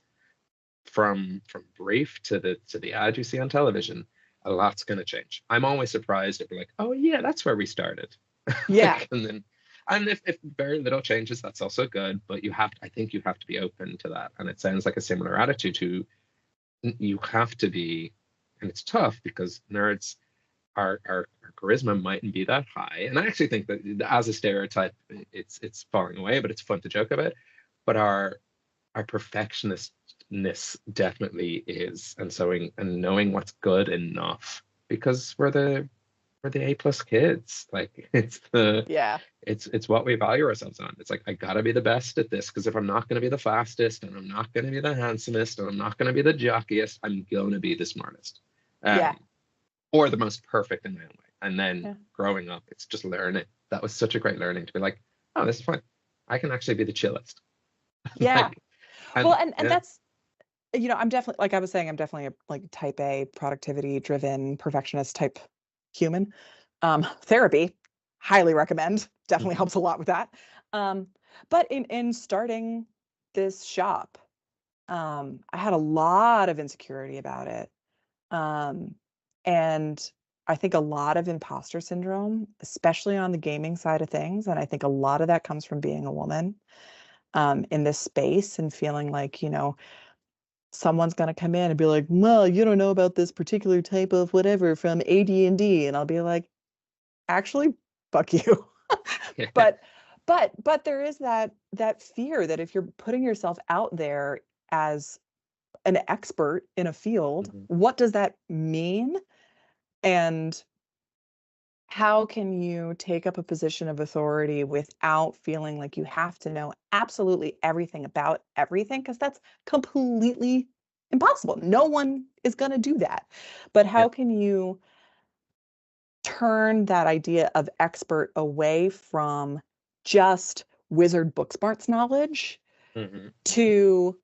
from brief to the ad you see on television, a lot's going to change. I'm always surprised if we're like, oh yeah, that's where we started. Yeah. And if very little changes, that's also good. But I think you have to be open to that. And it sounds like a similar attitude to, you have to be, and it's tough because nerds, our charisma mightn't be that high. And I actually think that as a stereotype, it's falling away, but it's fun to joke about. But our perfectionistness definitely is, and knowing what's good enough, because we're the A+ kids. Like it's what we value ourselves on. It's like, I gotta be the best at this, because if I'm not gonna be the fastest, and I'm not gonna be the handsomest, and I'm not gonna be the jockiest, I'm gonna be the smartest. Or the most perfect in my own way. And then growing up, it's just learning. That was such a great learning to be like, oh, this is fine. I can actually be the chillest. Yeah. And that's, I'm definitely, like I was saying, I'm definitely a like type A, productivity driven, perfectionist type human. Therapy, highly recommend. Definitely helps a lot with that. But in starting this shop, I had a lot of insecurity about it. And I think a lot of imposter syndrome, especially on the gaming side of things. And I think a lot of that comes from being a woman in this space and feeling like, someone's going to come in and be like, well, you don't know about this particular type of whatever from AD&D. And I'll be like, actually, fuck you. But there is that fear that if you're putting yourself out there as an expert in a field, what does that mean? And how can you take up a position of authority without feeling like you have to know absolutely everything about everything? Because that's completely impossible. No one is going to do that. But how can you turn that idea of expert away from just wizard book smarts knowledge to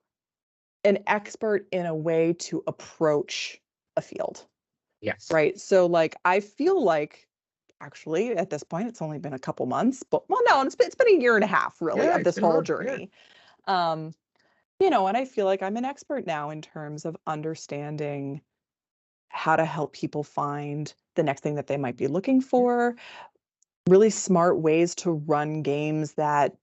an expert in a way to approach a field? Yes. Right. So like, I feel like actually at this point, it's only been a couple months, but well, no, it's been a year and a half really of this whole journey. And I feel like I'm an expert now in terms of understanding how to help people find the next thing that they might be looking for, really smart ways to run games that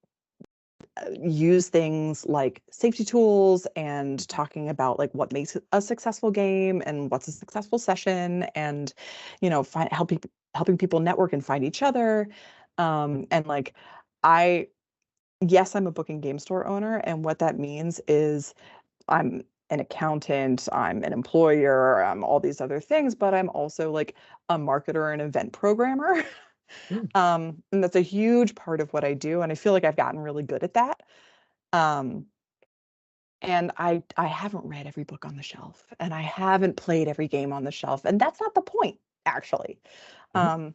use things like safety tools and talking about like what makes a successful game and what's a successful session, and helping people network and find each other. And like yes, I'm a book and game store owner, and what that means is I'm an accountant, I'm an employer, I'm all these other things, but I'm also like a marketer and event programmer. And that's a huge part of what I do. And I feel like I've gotten really good at that. And I haven't read every book on the shelf, and I haven't played every game on the shelf. And that's not the point, actually. I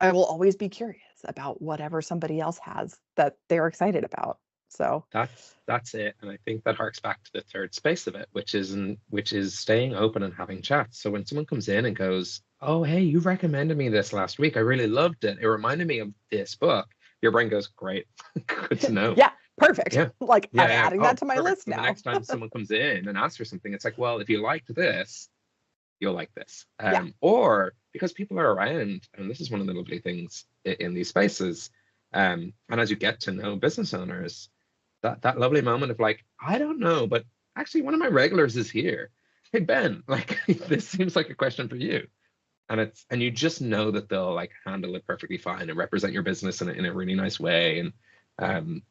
will always be curious about whatever somebody else has that they're excited about. So that's it. And I think that harks back to the third space of it, which is staying open and having chats. So when someone comes in and goes, oh, hey, you recommended me this last week, I really loved it, it reminded me of this book, your brain goes, great, good to know. Yeah, perfect. Like I'm adding that to my list now. The next time someone comes in and asks for something, it's like, well, if you liked this, you'll like this. Or because people are around, and this is one of the lovely things in these spaces, and as you get to know business owners, that lovely moment of like, I don't know, but actually one of my regulars is here. Hey, Ben, like this seems like a question for you. And you just know that they'll like handle it perfectly fine and represent your business in a really nice way. And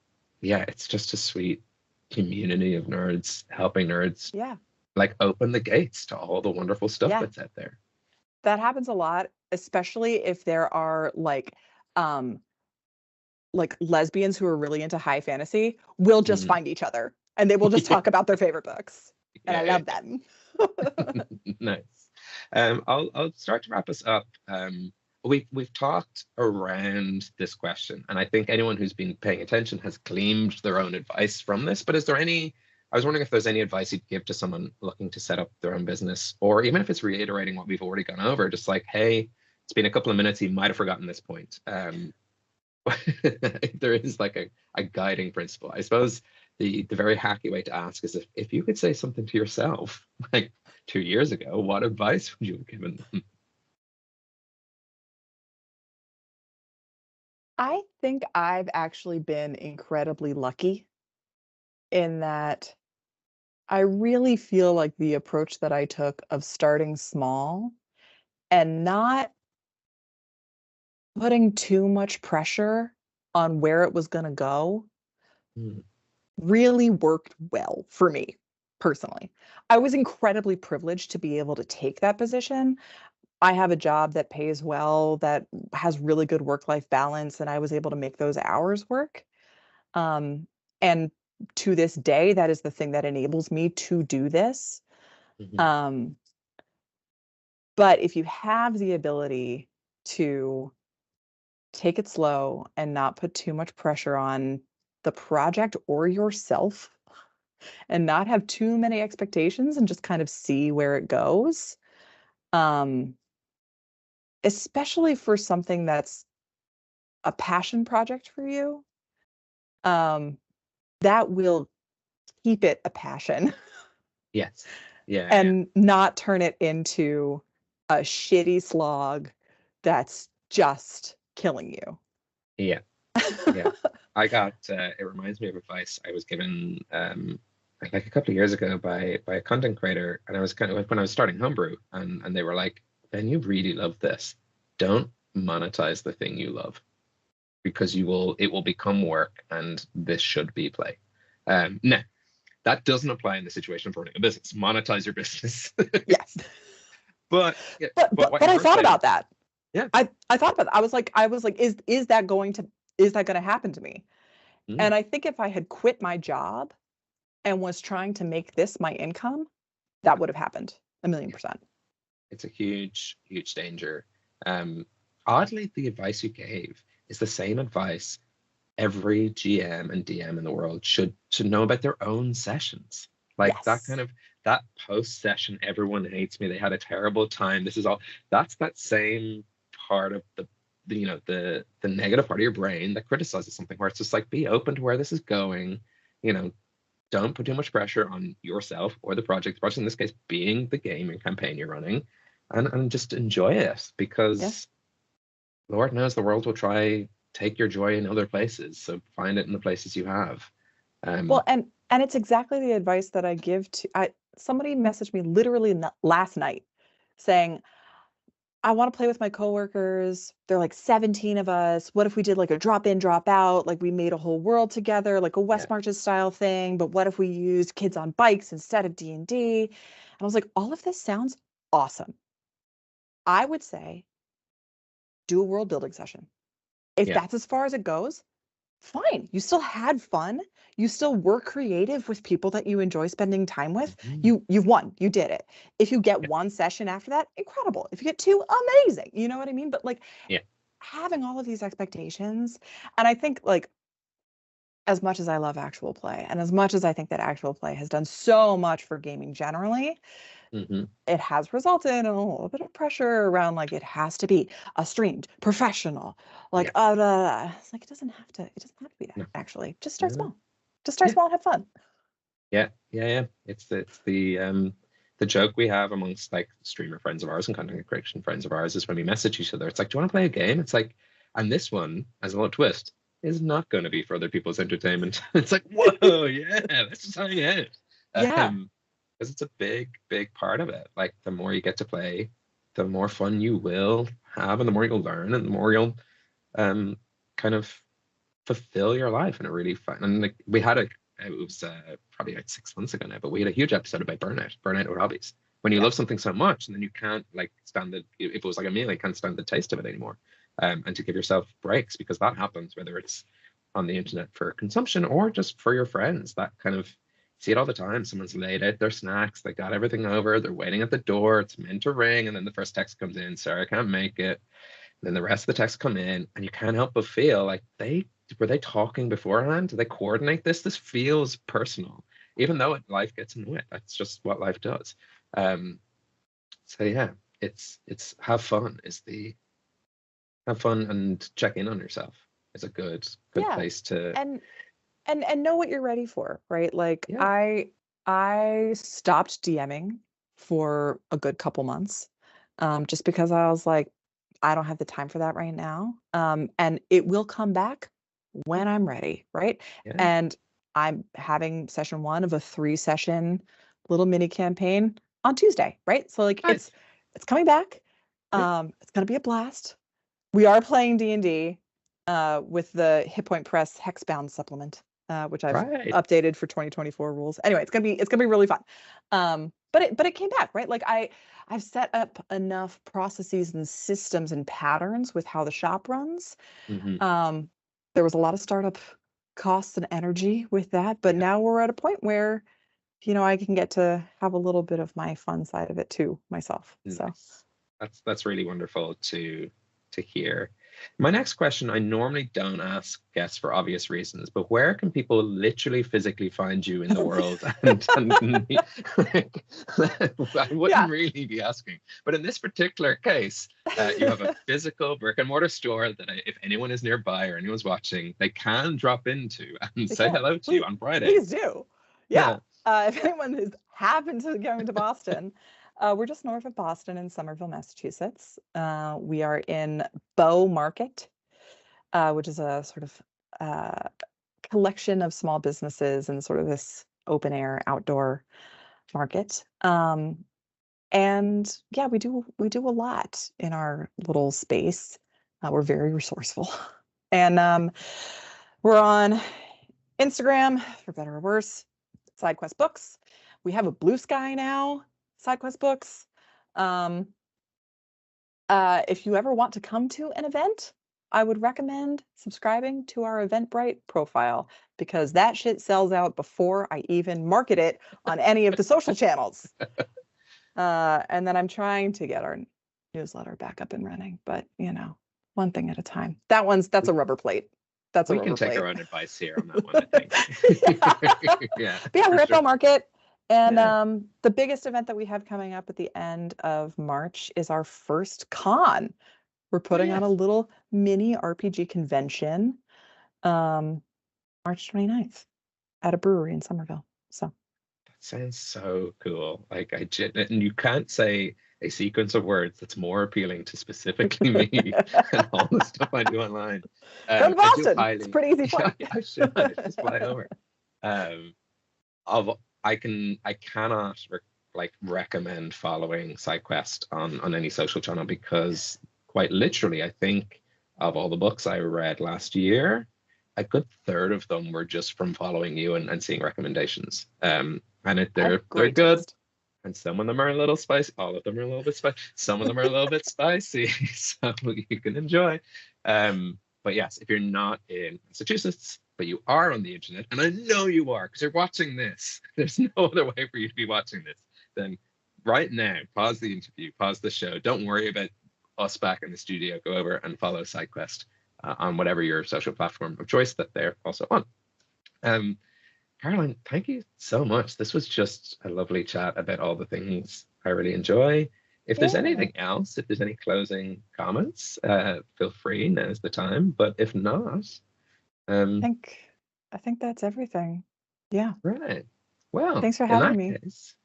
it's just a sweet community of nerds helping nerds like open the gates to all the wonderful stuff that's out there. That happens a lot, especially if there are like lesbians who are really into high fantasy will just find each other and they will just talk about their favorite books. And I love them. Nice. I'll start to wrap us up. We've talked around this question, and I think anyone who's been paying attention has gleaned their own advice from this. But I was wondering if there's any advice you'd give to someone looking to set up their own business, or even if it's reiterating what we've already gone over, just like, hey, it's been a couple of minutes, you might have forgotten this point. There is like a guiding principle. I suppose the very hacky way to ask is if you could say something to yourself like 2 years ago, what advice would you have given them? I think I've actually been incredibly lucky in that I really feel like the approach that I took of starting small and not putting too much pressure on where it was going to go really worked well for me personally. I was incredibly privileged to be able to take that position. I have a job that pays well, that has really good work-life balance, and I was able to make those hours work. And to this day, that is the thing that enables me to do this. But if you have the ability to take it slow and not put too much pressure on the project or yourself, and not have too many expectations and just kind of see where it goes, especially for something that's a passion project for you, that will keep it a passion. Yes. Yeah. And not turn it into a shitty slog that's just killing you. Yeah. Yeah. I got it reminds me of advice I was given like a couple of years ago by a content creator, and I was kind of when I was starting Homebrew, and they were like, "Ben, you really love this. Don't monetize the thing you love, because it will become work, and this should be play." No, that doesn't apply in the situation of running a business. Monetize your business. Yes. But I thought about that. Yeah. I thought about that. I was like, is that going to happen to me? And I think if I had quit my job and was trying to make this my income, that would have happened 1,000,000%. It's a huge, huge danger. Oddly, the advice you gave is the same advice every GM and DM in the world should know about their own sessions. Like Yes. that post session, everyone hates me, they had a terrible time. That's that same part of the negative part of your brain that criticizes something, where it's just like, be open to where this is going. Don't put too much pressure on yourself or the project in this case being the game and campaign you're running, and just enjoy it, because Lord knows the world will try take your joy in other places, so find it in the places you have. Well, and it's exactly the advice that I give to somebody messaged me literally last night saying, I want to play with my coworkers. There are like 17 of us. What if we did like a drop in, drop out? Like we made a whole world together, like a West Marches style thing. But what if we used kids on bikes instead of D&D? And I was like, all of this sounds awesome. I would say do a world building session. If that's as far as it goes, fine. You still had fun. You still were creative with people that you enjoy spending time with. You've won. You did it. If you get one session after that, incredible. If you get two, amazing. You know what I mean? But like having all of these expectations, and I think like as much as I love actual play, and as much as I think that actual play has done so much for gaming generally, it has resulted in a little bit of pressure around like it has to be a streamed professional, like it's like it doesn't have to be that. Actually, just start small. Just start small and have fun. Yeah. It's the joke we have amongst like streamer friends of ours and content creation friends of ours is when we message each other, it's like, do you want to play a game? It's like, and this one, as a little twist, is not going to be for other people's entertainment. It's like, whoa, yeah, let's just hang out. Because it's a big, big part of it. Like the more you get to play, the more fun you will have, and the more you'll learn, and the more you'll kind of fulfill your life in a really fun. And like we had it was probably like 6 months ago now, but we had a huge episode about burnout with hobbies. When you love something so much, and then you can't like stand it. If it was like a meal, you can't stand the taste of it anymore. And to give yourself breaks, because that happens, whether it's on the internet for consumption or just for your friends. That kind of see it all the time. Someone's laid out their snacks, they got everything over, they're waiting at the door, it's meant to ring, and then the first text comes in, sorry, I can't make it. And then the rest of the texts come in, and you can't help but feel like were they talking beforehand? Did they coordinate this? This feels personal, even though life gets in the way. That's just what life does. So yeah, it's have fun and check in on yourself. It's a good place to and know what you're ready for, right? Like I stopped DMing for a good couple months, just because I was like, I don't have the time for that right now. And it will come back when I'm ready, right? And I'm having session 1 of a 3-session little mini campaign on Tuesday, right? So like it's coming back. It's gonna be a blast. We are playing D&D with the Hit Point Press Hexbound supplement, which I've updated for 2024 rules. Anyway, it's gonna be really fun. But it came back, right? Like I've set up enough processes and systems and patterns with how the shop runs. There was a lot of startup costs and energy with that, but now we're at a point where, I can get to have a little bit of my fun side of it too myself. So that's really wonderful to hear. My next question, I normally don't ask guests for obvious reasons, but where can people literally physically find you in the world? I wouldn't really be asking, but in this particular case, you have a physical brick and mortar store that if anyone is nearby or anyone's watching, they can drop into and say hello to you on Friday. Please do. Yeah. If anyone has happened to going to Boston, we're just north of Boston in Somerville, Massachusetts. We are in Bow Market, which is a sort of collection of small businesses and sort of this open air outdoor market. And yeah, we do a lot in our little space. We're very resourceful. And we're on Instagram, for better or worse, Sidequest Books. We have a Blue Sky now, Sidequest Books. If you ever want to come to an event, I would recommend subscribing to our Eventbrite profile, because that shit sells out before I even market it on any of the social channels. And then I'm trying to get our newsletter back up and running, but one thing at a time. That's a rubber plate. We can take our own advice here on that one, I think. Yeah. But yeah, we're at Bow Market. And the biggest event that we have coming up at the end of March is our first con. We're putting on a little mini RPG convention March 29th at a brewery in Somerville. So that sounds so cool. Like and you can't say a sequence of words that's more appealing to specifically me and all the stuff I do online. From Boston, it's pretty easy fun. I should just fly over. I cannot recommend following Sidequest on any social channel, because quite literally, I think of all the books I read last year, a good third of them were just from following you and seeing recommendations. And they're good. And some of them are a little spicy. All of them are a little bit spicy. Some of them are a little bit spicy, so you can enjoy. But yes, if you're not in Massachusetts, but you are on the internet, and I know you are because you're watching this, there's no other way for you to be watching this, then right now, pause the interview, pause the show. Don't worry about us back in the studio. Go over and follow Sidequest on whatever your social platform of choice that they're also on. Caroline, thank you so much. This was just a lovely chat about all the things I really enjoy. If there's anything else, if there's any closing comments, feel free. Now's the time. But if not, I think that's everything. Yeah. Right. Well, thanks for having me.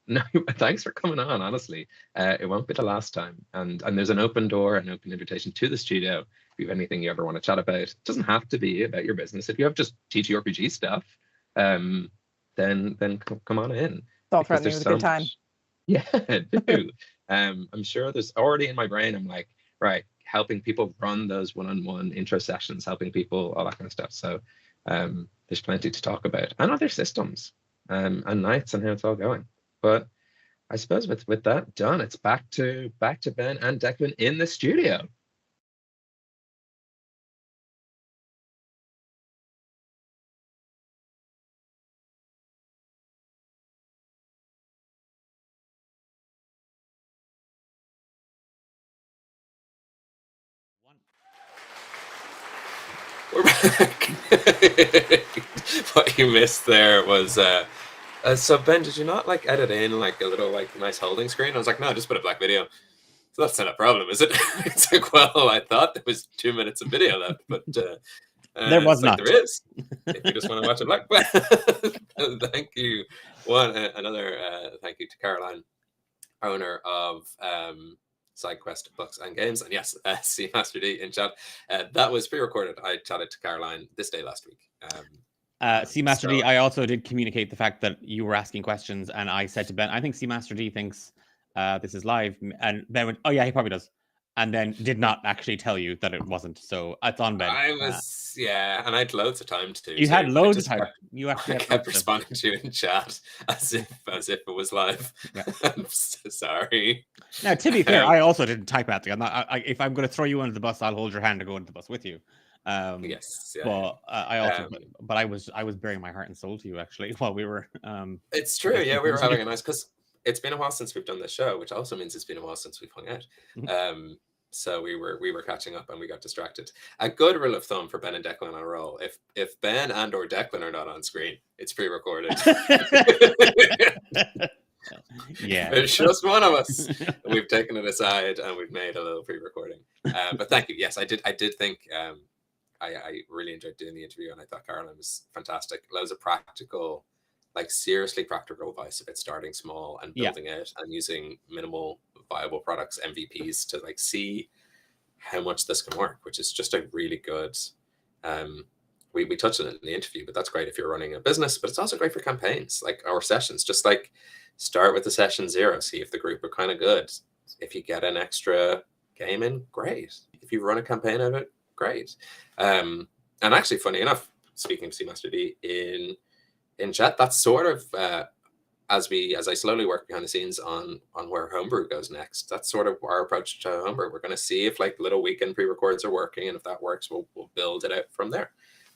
No, thanks for coming on. Honestly, it won't be the last time. And there's an open door, an open invitation to the studio. If you have anything you ever want to chat about, it doesn't have to be about your business. If you have just TTRPG stuff, then come on in. Don't threaten me with a good time. Yeah, do. I'm sure there's already in my brain. I'm like, right, helping people run those one-on-one intro sessions, helping people, all that kind of stuff. So there's plenty to talk about, and other systems, and nights, and how it's all going. But I suppose with that done, it's back to Ben and Declan in the studio. We're back. What you missed there was so Ben, did you not edit in a little nice holding screen? I was like, no, just put a black video. So that's not a problem, is it? It's like, well, I thought there was 2 minutes of video left, but there was not. There is. If you just want to watch it black. Thank you. Another thank you to Caroline, owner of Sidequest Books and Games, and yes, C Master D in chat. That was pre-recorded. I chatted to Caroline this day last week. C Master D, I also did communicate the fact that you were asking questions, and I said to Ben, I think C Master D thinks this is live, and Ben went, oh yeah, he probably does, and then did not actually tell you that it wasn't. So it's on Ben. I was and I had loads of time to. You had loads of time. You actually kept responding to you in chat as if it was live. Yeah. I'm so sorry. Now, to be fair, I also didn't type at you. If I'm going to throw you under the bus, I'll hold your hand to go into the bus with you. Yes, yeah. But I also, but I was bearing my heart and soul to you actually while we were. It's true. Yeah, we were having a nice, because it's been a while since we've done this show, which also means it's been a while since we've hung out. Mm-hmm. So we were catching up and we got distracted. A good rule of thumb for Ben and Declan on a roll: if Ben and or Declan are not on screen, it's pre-recorded. Yeah, it's just one of us. We've taken it aside and we've made a little pre-recording. But thank you. Yes, I did think. I really enjoyed doing the interview, and I thought Caroline was fantastic. Loads of practical like seriously practical advice about starting small and Yeah. building out and using minimal viable products, MVPs, to like see how much this can work, which is just a really good. We touched on it in the interview, but that's great if you're running a business, but it's also great for campaigns like our sessions. Just like start with the session 0, see if the group are kind of good. If you get an extra game in, great. If you run a campaign out of it, great. And actually, funny enough, speaking of Seamaster D in chat, that's sort of as I slowly work behind the scenes on where Homebrew goes next. That's sort of our approach to Homebrew. We're going to see if like little weekend pre-records are working, and if that works, we'll build it out from there.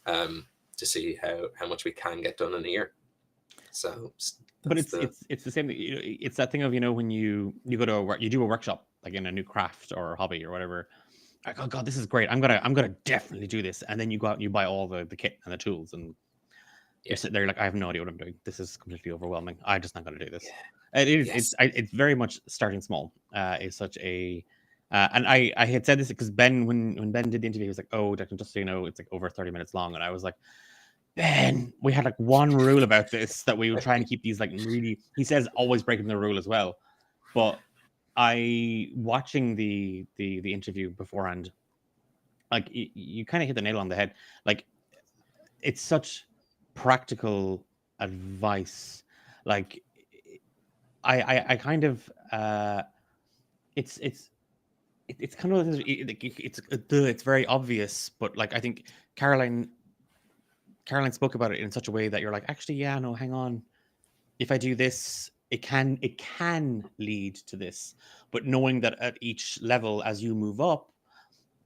To see how much we can get done in a year. So, but it's the same thing. It's that thing of, when you go to you do a workshop like in a new craft or hobby or whatever. Like, oh god, this is great. I'm gonna definitely do this. And then you go out and you buy all the kit and the tools, and you're sitting there like, I have no idea what I'm doing. This is completely overwhelming. I'm just not gonna do this. Yeah. It is. Yes. It's very much starting small. Is such a and I had said this because Ben, when Ben did the interview, he was like, "Oh, Declan, just so you know, it's like over 30 minutes long," and I was like, Ben, we had like one rule about this, that we would try and keep these like really. He says always breaking the rule as well, but watching the interview beforehand, like you kind of hit the nail on the head. Like, it's such practical advice. Like, I kind of it's kind of it's very obvious, but like I think Caroline spoke about it in such a way that you're like, actually, yeah, no, hang on. If I do this, it can lead to this. But knowing that at each level, as you move up,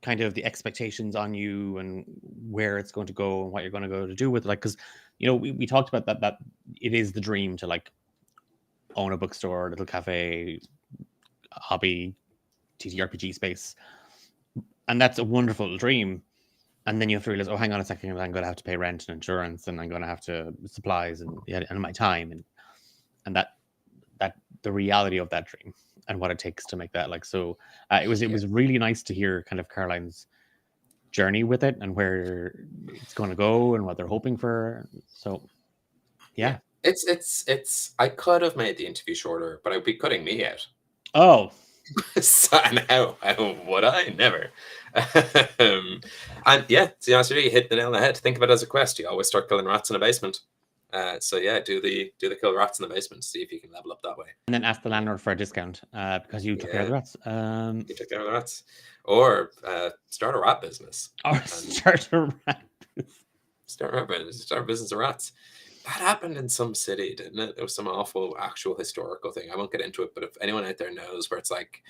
kind of the expectations on you and where it's going to go and what you're going to go to do with it. Like, because, we talked about that it is the dream to like own a bookstore, little cafe, hobby, TTRPG space. And that's a wonderful dream. And then you have to realize, oh, hang on a second, I'm going to have to pay rent and insurance, and I'm going to have to supplies and my time, and that the reality of that dream and what it takes to make that. Like, so it was really nice to hear kind of Caroline's journey with it and where it's going to go and what they're hoping for. So yeah. It's I could have made the interview shorter, but I'd be cutting me out. Oh. So, and how would I? Never. And yeah, to be honest with you, hit the nail on the head. Think of it as a quest. You always start killing rats in a basement. So yeah, do the kill rats in the basement. See if you can level up that way. And then ask the landlord for a discount because you took care of the rats. You took care of the rats, or start a rat business. Or start a rat business. Start a business of rats. That happened in some city, didn't it? It was some awful actual historical thing. I won't get into it, but if anyone out there knows where it's like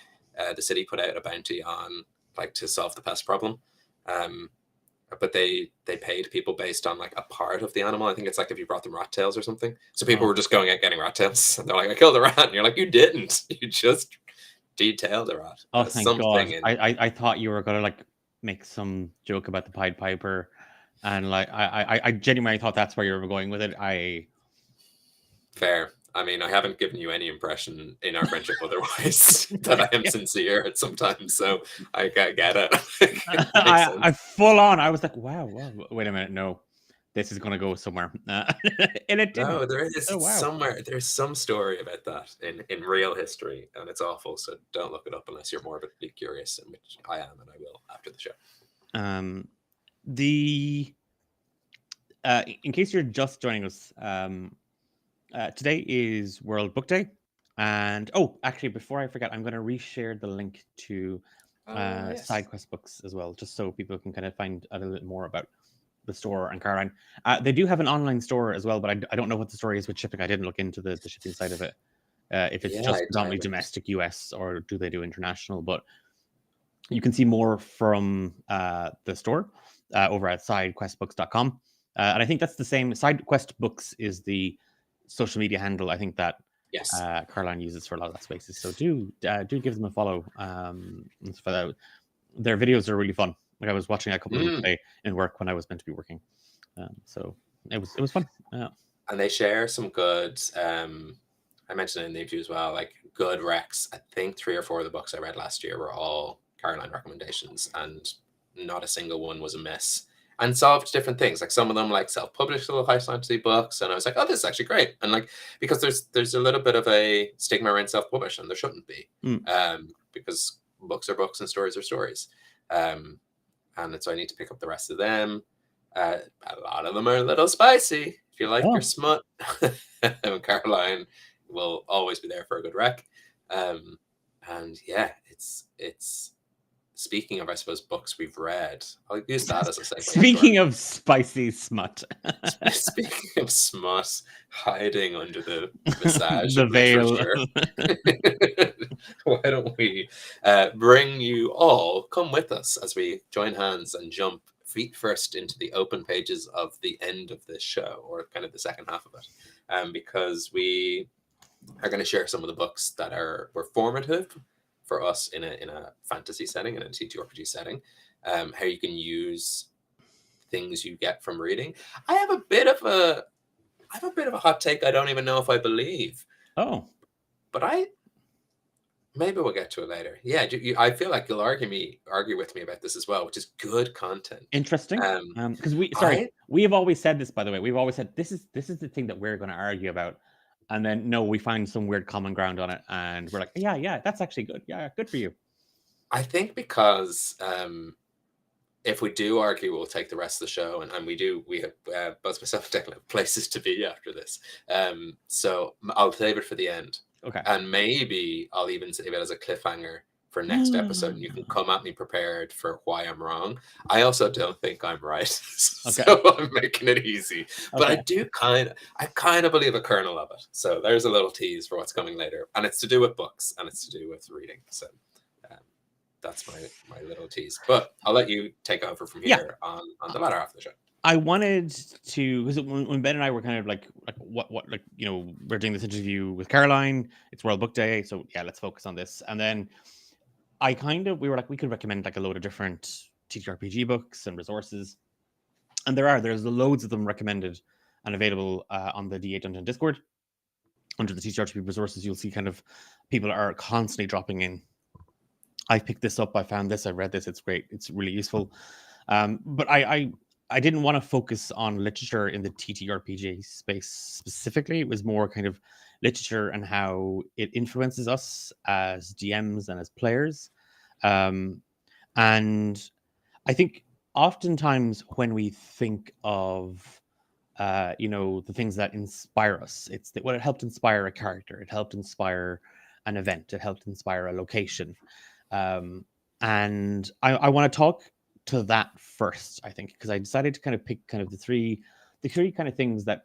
the city put out a bounty on like to solve the pest problem, but they paid people based on like a part of the animal. I think it's like if you brought them rat tails or something. So people were just going out getting rat tails, and they're like, "I killed a rat," and you're like, "You didn't. You just detailed a rat." Oh, thank God! I thought you were gonna like make some joke about the Pied Piper. And like I genuinely thought that's where you were going with it. Fair. I mean, I haven't given you any impression in our friendship otherwise that I am sincere at sometimes, so I get it. I full on. I was like, wow, wait a minute, no, this is gonna go somewhere. And it didn't. No, there is somewhere. There's some story about that in real history, and it's awful. So don't look it up unless you're morbidly curious, in which I am, and I will after the show. In case you're just joining us, today is World Book Day, and actually, before I forget, I'm going to reshare the link to Sidequest Books as well, just so people can kind of find a little bit more about the store and Caroline. They do have an online store as well, but I don't know what the story is with shipping. I didn't look into the shipping side of it. If it's just predominantly domestic US or do they do international, but you can see more from the store over at sidequestbooks.com. And I think that's the same. Sidequest Books is the social media handle, I think, that Caroline uses for a lot of that spaces. So do give them a follow. For that. Their videos are really fun. Like, I was watching a couple of them today in work when I was meant to be working. So it was fun. And they share some good, I mentioned it in the interview as well, like good recs. I think 3 or 4 of the books I read last year were all Caroline recommendations, and not a single one was a miss. and solved different things. Like some of them like self-published little high fantasy books, and I was like, oh, this is actually great. And like, because there's a little bit of a stigma around self-publish, and there shouldn't be, because books are books and stories are stories. And so I need to pick up the rest of them. A lot of them are a little spicy. If you like your smut, Caroline will always be there for a good rec. And yeah, it's speaking of, I suppose, books we've read. I'll use that as a segue. Speaking of spicy smut. Speaking of smut, hiding under the visage the of veil. Why don't we bring you all, come with us as we join hands and jump feet first into the open pages of the end of this show, or kind of the second half of it, because we are going to share some of the books that were formative for us in a fantasy setting, in a TTRPG setting, how you can use things you get from reading. I have a bit of a hot take. I don't even know if I believe. Oh, but maybe we'll get to it later. Yeah, I feel like you'll argue with me about this as well, which is good content. Interesting. Because we have always said this, by the way. We've always said this is the thing that we're going to argue about, and then no, we find some weird common ground on it, and we're like, yeah, that's actually good. Yeah, good for you. I think because if we do argue, we'll take the rest of the show, and we have both myself and Declan have places to be after this. So I'll save it for the end. Okay. And maybe I'll even save it as a cliffhanger for next episode, and you can come at me prepared for why I'm wrong. I also don't think I'm right, so I'm making it easy. But I kind of believe a kernel of it. So there's a little tease for what's coming later, and it's to do with books, and it's to do with reading. So that's my little tease. But I'll let you take over from here on the latter half of the show. I wanted to, because when Ben and I were kind of like what we're doing this interview with Caroline, it's World Book Day, so yeah, let's focus on this. And then we were like, we could recommend like a load of different TTRPG books and resources, and there's loads of them recommended and available on the D8 Dungeon Discord. Under the TTRPG resources, you'll see kind of people are constantly dropping in. I picked this up, I found this, I read this, it's great, it's really useful. But I didn't want to focus on literature in the TTRPG space specifically. It was more kind of literature and how it influences us as DMs and as players. And I think oftentimes when we think of, the things that inspire us, it's that it helped inspire a character, it helped inspire an event, it helped inspire a location. And I want to talk to that first, I think, because I decided to kind of pick kind of the three kind of things that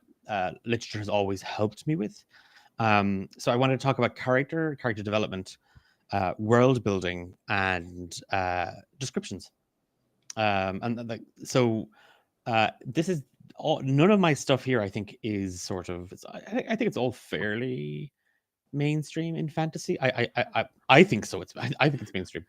literature has always helped me with. So I wanted to talk about character development, world building, and descriptions. This is all. None of my stuff here, I think, is sort of. I think it's all fairly mainstream in fantasy. I think so. I think it's mainstream.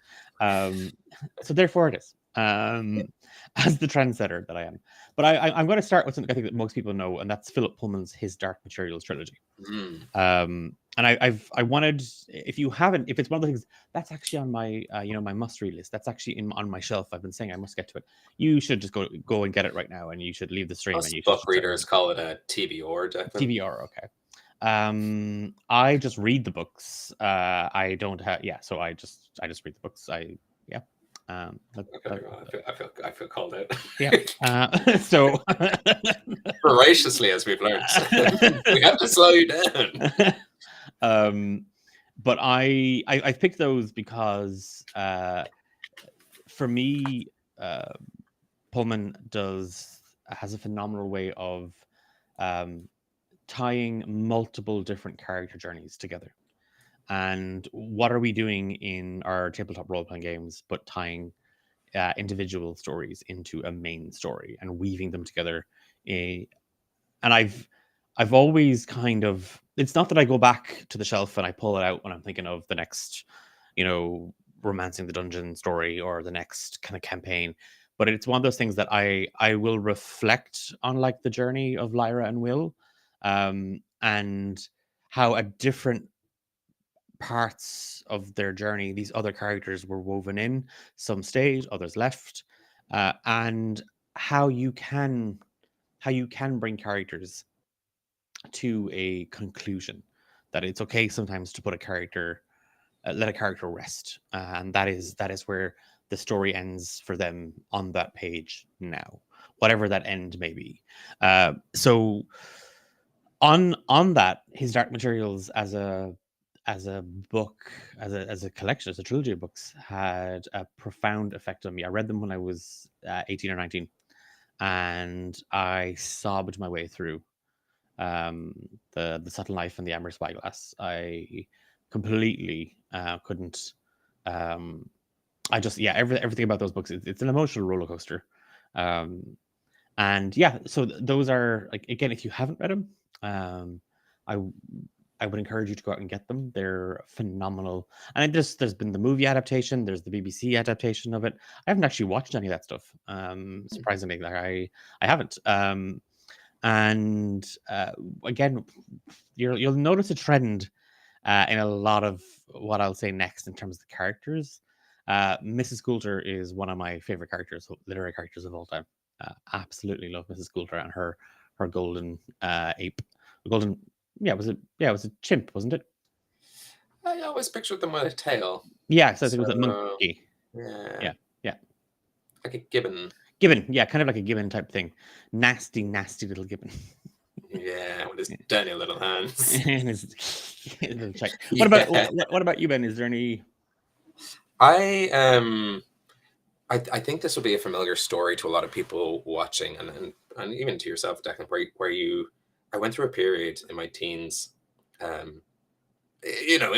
So therefore it is. As the trendsetter that I am. But I'm going to start with something I think that most people know, and that's Philip Pullman's His Dark Materials trilogy. And I wanted, if it's one of the things that's actually on my my must-read list, that's actually on my shelf. I've been saying I must get to it. You should just go and get it right now, and you should leave the stream. And you book readers call it a TBR, definitely. TBR, okay. I just read the books. I don't have so I just read the books. I feel called out. Yeah. So voraciously, as we've learned, we have to slow you down. But I picked those because for me, Pullman has a phenomenal way of tying multiple different character journeys together. And what are we doing in our tabletop role-playing games but tying individual stories into a main story and weaving them together? And I've always kind of, it's not that I go back to the shelf and I pull it out when I'm thinking of the next, Romancing the Dungeon story or the next kind of campaign, but it's one of those things that I will reflect on, like the journey of Lyra and Will, and how at different parts of their journey these other characters were woven in. Some stayed, others left, and how you can bring characters to a conclusion, that it's okay sometimes to put a character let a character rest, and that is where the story ends for them on that page now, whatever that end may be. So on that, his Dark Materials as a book, as a collection, as a trilogy of books, had a profound effect on me. I read them when I was 18 or 19, and I sobbed my way through the Subtle Knife and the Amber Spyglass. I completely couldn't. I just everything about those books. It's an emotional roller coaster. And yeah, so those are, like, again, if you haven't read them, I would encourage you to go out and get them. They're phenomenal. And there's been the movie adaptation. There's the BBC adaptation of it. I haven't actually watched any of that stuff. Surprisingly, like I haven't. And again, you'll notice a trend in a lot of what I'll say next in terms of the characters. Mrs. Coulter is one of my favorite literary characters of all time. Absolutely love Mrs. Coulter and her golden ape. Golden, was a chimp, wasn't it? I always pictured them with a tail. Yeah, so I think it was a monkey. Yeah. Like a gibbon. Gibbon, yeah, kind of like a gibbon type thing. Nasty little gibbon. Yeah, with his tiny little hands. And his little check. What about you, Ben? Is there any? I think this will be a familiar story to a lot of people watching, and even to yourself, Declan, where I went through a period in my teens, in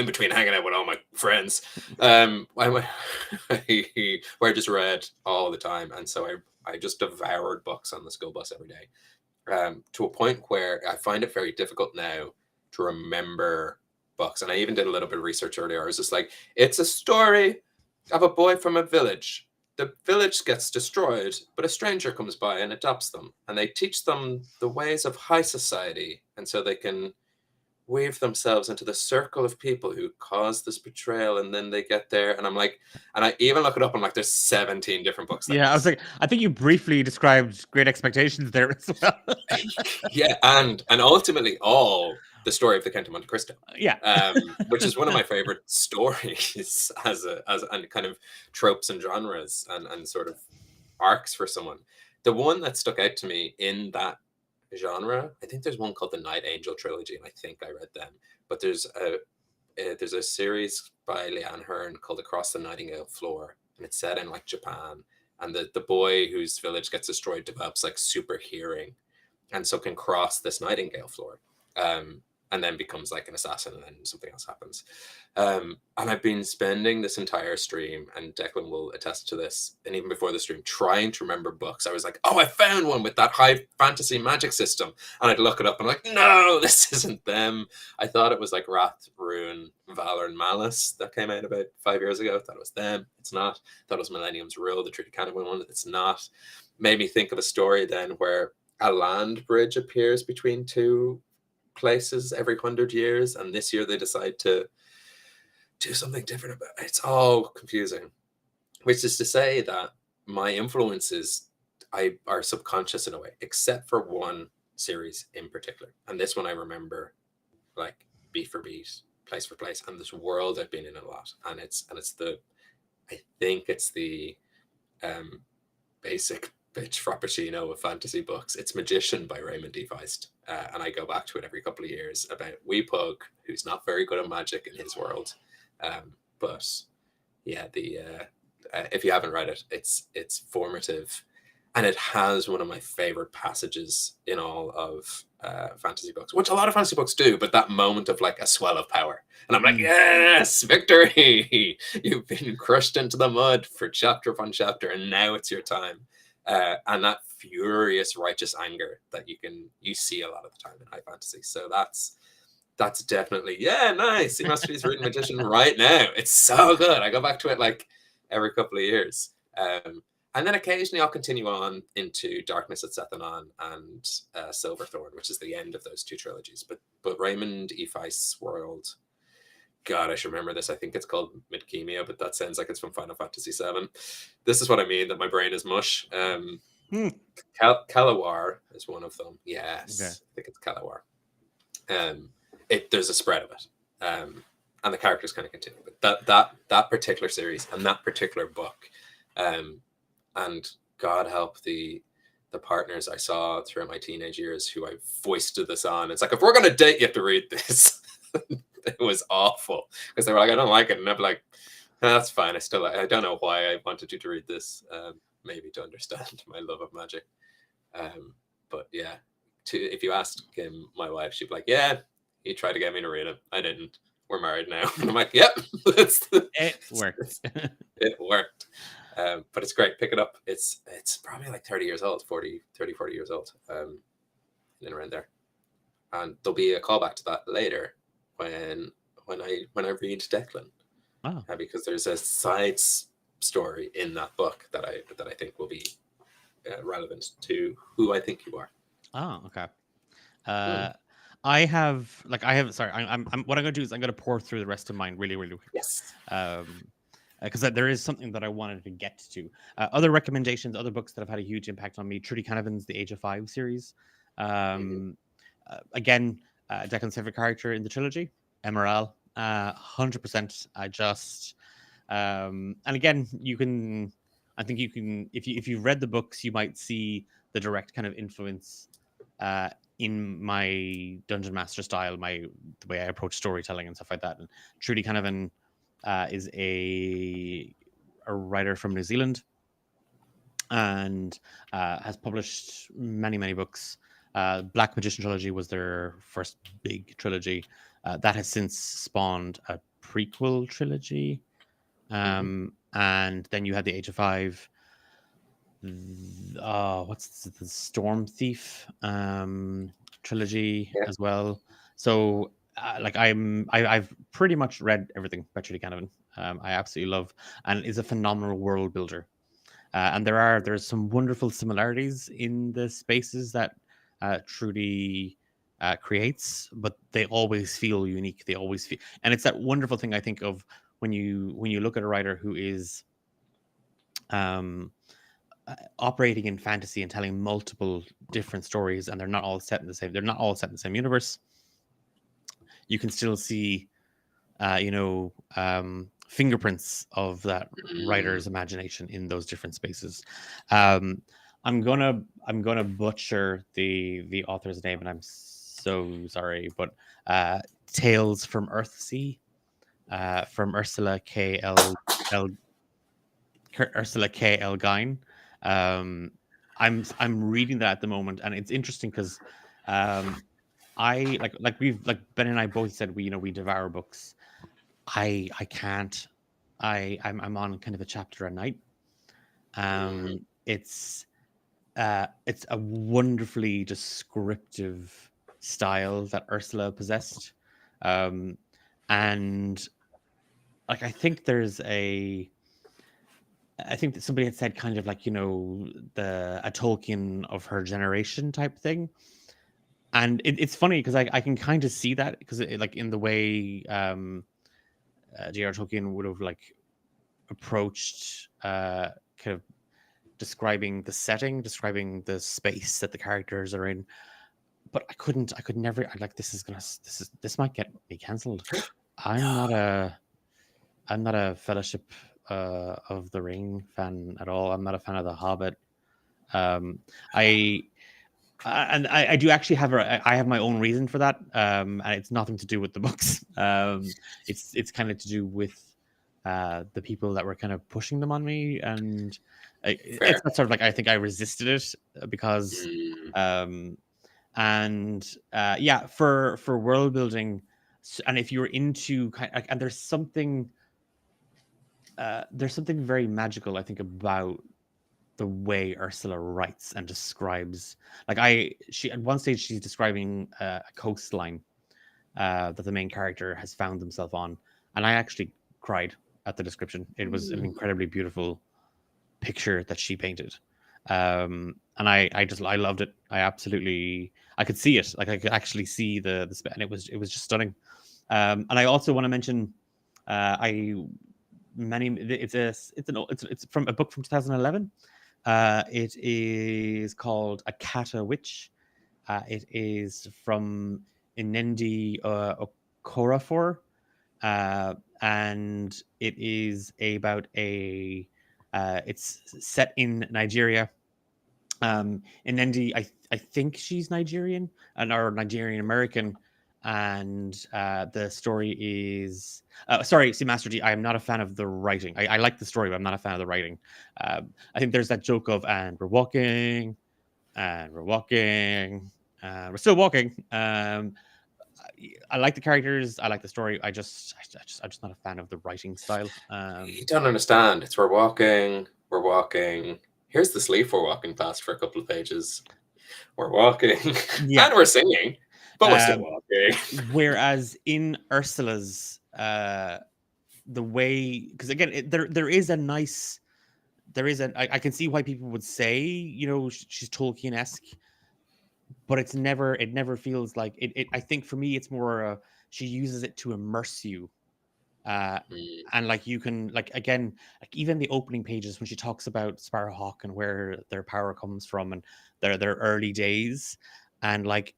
between hanging out with all my friends, where I just read all the time, and so I just devoured books on the school bus every day, to a point where I find it very difficult now to remember books. And I even did a little bit of research earlier. I was just like, it's a story of a boy from a village. The village gets destroyed, but a stranger comes by and adopts them, and they teach them the ways of high society, and so they can weave themselves into the circle of people who cause this betrayal, and then they get there. And I'm like, and I even look it up, I'm like, there's 17 different books. Yeah, I was like, I think you briefly described Great Expectations there as well. Yeah, and ultimately all the story of the Count of Monte Cristo. Yeah. Which is one of my favorite stories as and kind of tropes and genres and sort of arcs for someone. The one that stuck out to me in that genre, I think there's one called the Night Angel trilogy, and I think I read them. But there's a series by Leanne Hearn called Across the Nightingale Floor, and it's set in like Japan, and the boy whose village gets destroyed develops like super hearing, and so can cross this nightingale floor, and then becomes like an assassin, and then something else happens. And I've been spending this entire stream, and Declan will attest to this, and even before the stream, trying to remember books. I was like, oh, I found one with that high fantasy magic system. And I'd look it up and I'm like, no, this isn't them. I thought it was like Wrath, Ruin, Valor, and Malice that came out about 5 years ago. I thought it was them. It's not. I thought it was Millennium's Rule, the Treaty Canterbury one. It's not. Made me think of a story then where a land bridge appears between two places every 100 years, and this year they decide to do something different about it. It's all confusing, which is to say that my influences are subconscious in a way, except for one series in particular, and this one I remember like beat for beat, place for place, and this world I've been in a lot, and it's the I think it's the basic bitch frappuccino of fantasy books. It's Magician by Raymond D. Feist, and I go back to it every couple of years about wee pug who's not very good at magic in his world, but yeah, if you haven't read it, it's formative, and it has one of my favorite passages in all of fantasy books, which a lot of fantasy books do, but that moment of like a swell of power, and I'm like, yes, victory! You've been crushed into the mud for chapter upon chapter, and now it's your time. And that furious righteous anger that you see a lot of the time in high fantasy. So that's definitely, yeah, nice. He must be reading Magician right now. It's so good. I go back to it like every couple of years. And then occasionally I'll continue on into Darkness at Sethanon and Silverthorn, which is the end of those two trilogies. But Raymond E. Feist's world, God, I should remember this. I think it's called Midkemia, but that sounds like it's from Final Fantasy VII. This is what I mean, that my brain is mush. Kalawar is one of them. Yes, Okay. I think it's Kalawar. There's a spread of it, and the characters kind of continue. But that particular series and that particular book, and God help the partners I saw throughout my teenage years who I foisted this on. It's like, if we're gonna date, you have to read this. It was awful because they were like, I don't like it, and I'm like, that's fine. I don't know why I wanted you to read this. Maybe to understand my love of magic. But yeah, if you asked my wife, she'd be like, yeah, he tried to get me to read it. I didn't. We're married now. And I'm like, yep, It worked. It worked. But it's great. Pick it up. It's probably like 30 years old, 40 years old, and around there. And there'll be a callback to that later when I read Declan. Wow. Because there's a side story in that book that I think will be relevant to who I think you are. Oh, okay. Sorry, I'm what I'm gonna do is I'm gonna pour through the rest of mine really, really quick. Yes. Because there is something that I wanted to get to. Other recommendations, other books that have had a huge impact on me. Trudy Canavan's The Age of 5 series. Again, Declan's favorite character in the trilogy, Emerald. 100%. I just and again, I think you can if you've read the books, you might see the direct kind of influence in my dungeon master style, the way I approach storytelling and stuff like that. And Trudy Canavan is a writer from New Zealand and has published many books. Black Magician trilogy was their first big trilogy. That has since spawned a prequel trilogy. And then you had The Age of 5. What's the Storm Thief trilogy as well. So I've pretty much read everything by Trudy Canavan. I absolutely love, and is a phenomenal world builder. And there's some wonderful similarities in the spaces that Trudy creates, but they always feel unique. They always feel, and it's that wonderful thing I think of when you look at a writer who is operating in fantasy and telling multiple different stories, and they're not all set in the same. They're not all set in the same universe. You can still see, fingerprints of that writer's imagination in those different spaces. I'm gonna butcher the author's name, and I'm so sorry, but Tales from Earthsea, from Ursula K. L. Guine. I'm reading that at the moment, and it's interesting because I like Ben and I both said we devour books. I can't. I'm on kind of a chapter a night. It's a wonderfully descriptive style that Ursula possessed, and I think that somebody had said kind of a Tolkien of her generation type thing. And it's funny because I can kind of see that because in the way J.R. Tolkien would have approached kind of describing the setting, describing the space that the characters are in. But I could never. This might get me cancelled. I'm not a Fellowship of the Ring fan at all. I'm not a fan of The Hobbit. I do actually have I have my own reason for that, and it's nothing to do with the books. It's kind of to do with the people that were kind of pushing them on me, and it's not sort of I think I resisted it because for world building, and if you're into and there's something very magical I think about the way Ursula writes and describes. She at one stage she's describing a coastline that the main character has found himself on, and I actually cried at the description. It was an incredibly beautiful picture that she painted, and I loved it. I could see it. I could actually see the and it was just stunning. And I also want to mention it's from a book from 2011 It is called Akata Witch. It is from Inendi Okorafor, and it is about a. It's set in Nigeria. Inendi, I think she's Nigerian or Nigerian American, and the story is. Sorry, see, Master G, I am not a fan of the writing. I like the story, but I'm not a fan of the writing. I think there's that joke of, and we're walking, and we're walking, we're still walking. I like the characters. I like the story. I'm just not a fan of the writing style. You don't understand. It's we're walking. Here's the sleeve we're walking past for a couple of pages. We're walking, Yeah. and we're singing, but we're still walking. Whereas in Ursula's, the way, because again, there is a nice, I can see why people would say, you know, she's Tolkien-esque, but it never feels like it. I think for me, it's more she uses it to immerse you. And like you can, like, again, like even the opening pages when she talks about Sparrowhawk and where their power comes from and their early days, and like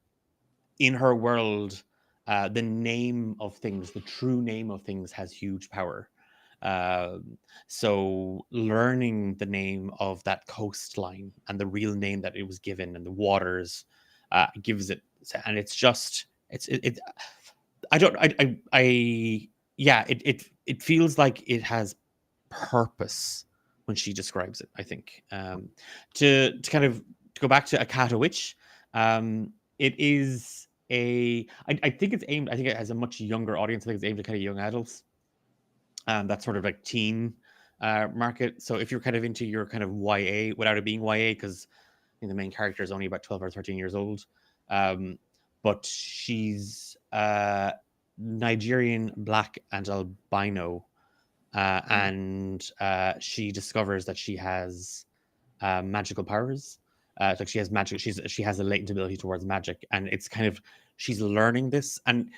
in her world, the name of things, the true name of things, has huge power. So learning the name of that coastline and the real name that it was given and the waters gives it, and it's just it I don't I yeah, it feels like it has purpose when she describes it, I think. To kind of to go back to Akata Witch, it is I think it's aimed, I think it has a much younger audience. I think it's aimed at kind of young adults. That's sort of like teen market. So if you're kind of into your kind of YA without it being YA, because I think the main character is only about 12 or 13 years old. But she's Nigerian, black, and albino. And she discovers that she has magical powers. Like she has magic. She has a latent ability towards magic, and it's kind of she's learning this. And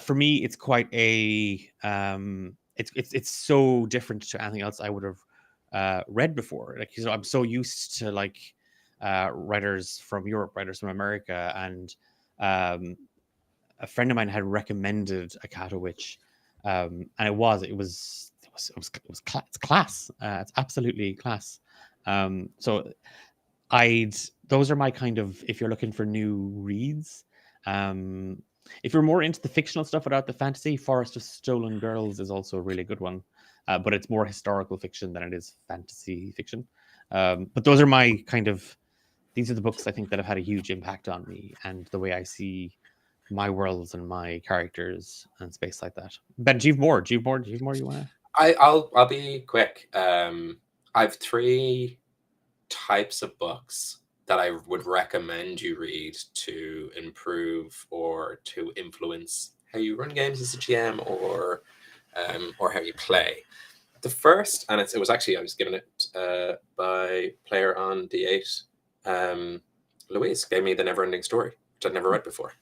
for me, it's quite a it's so different to anything else I would have read before. Like, you know, I'm so used to like writers from Europe, writers from America, and a friend of mine had recommended Akata Witch, and it was it's class. It's absolutely class. So those are my kind of, if you're looking for new reads. If you're more into the fictional stuff without the fantasy, Forest of Stolen Girls is also a really good one, but it's more historical fiction than it is fantasy fiction. But those are my kind of, these are the books I think that have had a huge impact on me and the way I see my worlds and my characters and space like that. Ben, do you have more? Do you want to? I'll be quick. I've 3 types of books that I would recommend you read to improve or to influence how you run games as a GM or how you play. The first, and it was actually, I was given it by player on D8. Louise gave me The Neverending Story, which I'd never read before.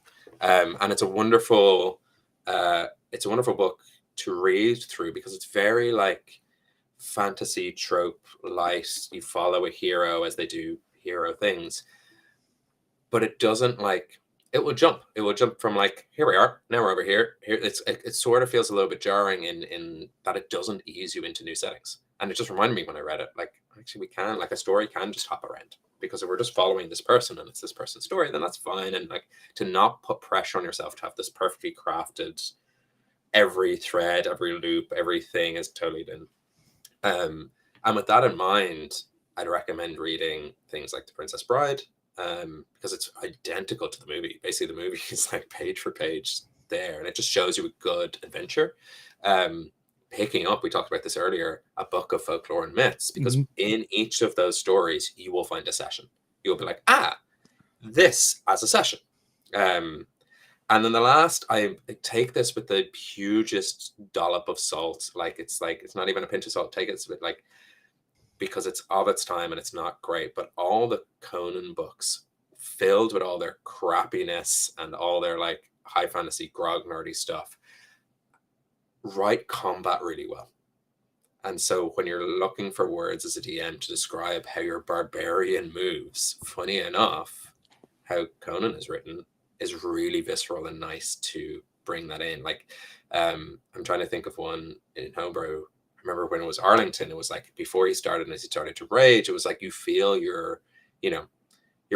And it's a wonderful book to read through because it's very like fantasy trope light. You follow a hero as they do hero things, but it doesn't like, it will jump from like, here we are, now we're over here. It sort of feels a little bit jarring in that it doesn't ease you into new settings. And it just reminded me when I read it, like, actually we can, like, a story can just hop around, because if we're just following this person and it's this person's story, then that's fine. And like, to not put pressure on yourself to have this perfectly crafted, every thread, every loop, everything is totally done. And with that in mind, I'd recommend reading things like The Princess Bride, because it's identical to the movie. Basically, the movie is like page for page there, and it just shows you a good adventure. Picking up, we talked about this earlier, a book of folklore and myths, because in each of those stories, you will find a session. You'll be like, this as a session. And then the last, I take this with the hugest dollop of salt. Like, it's not even a pinch of salt. Take it with like, because it's of its time and it's not great, but all the Conan books filled with all their crappiness and all their like high fantasy grognardy stuff write combat really well. And so when you're looking for words as a DM to describe how your barbarian moves, funny enough, how Conan is written is really visceral and nice to bring that in. Like, I'm trying to think of one in Homebrew. I remember when it was Arlington, it was like before he started and as he started to rage, it was like you feel your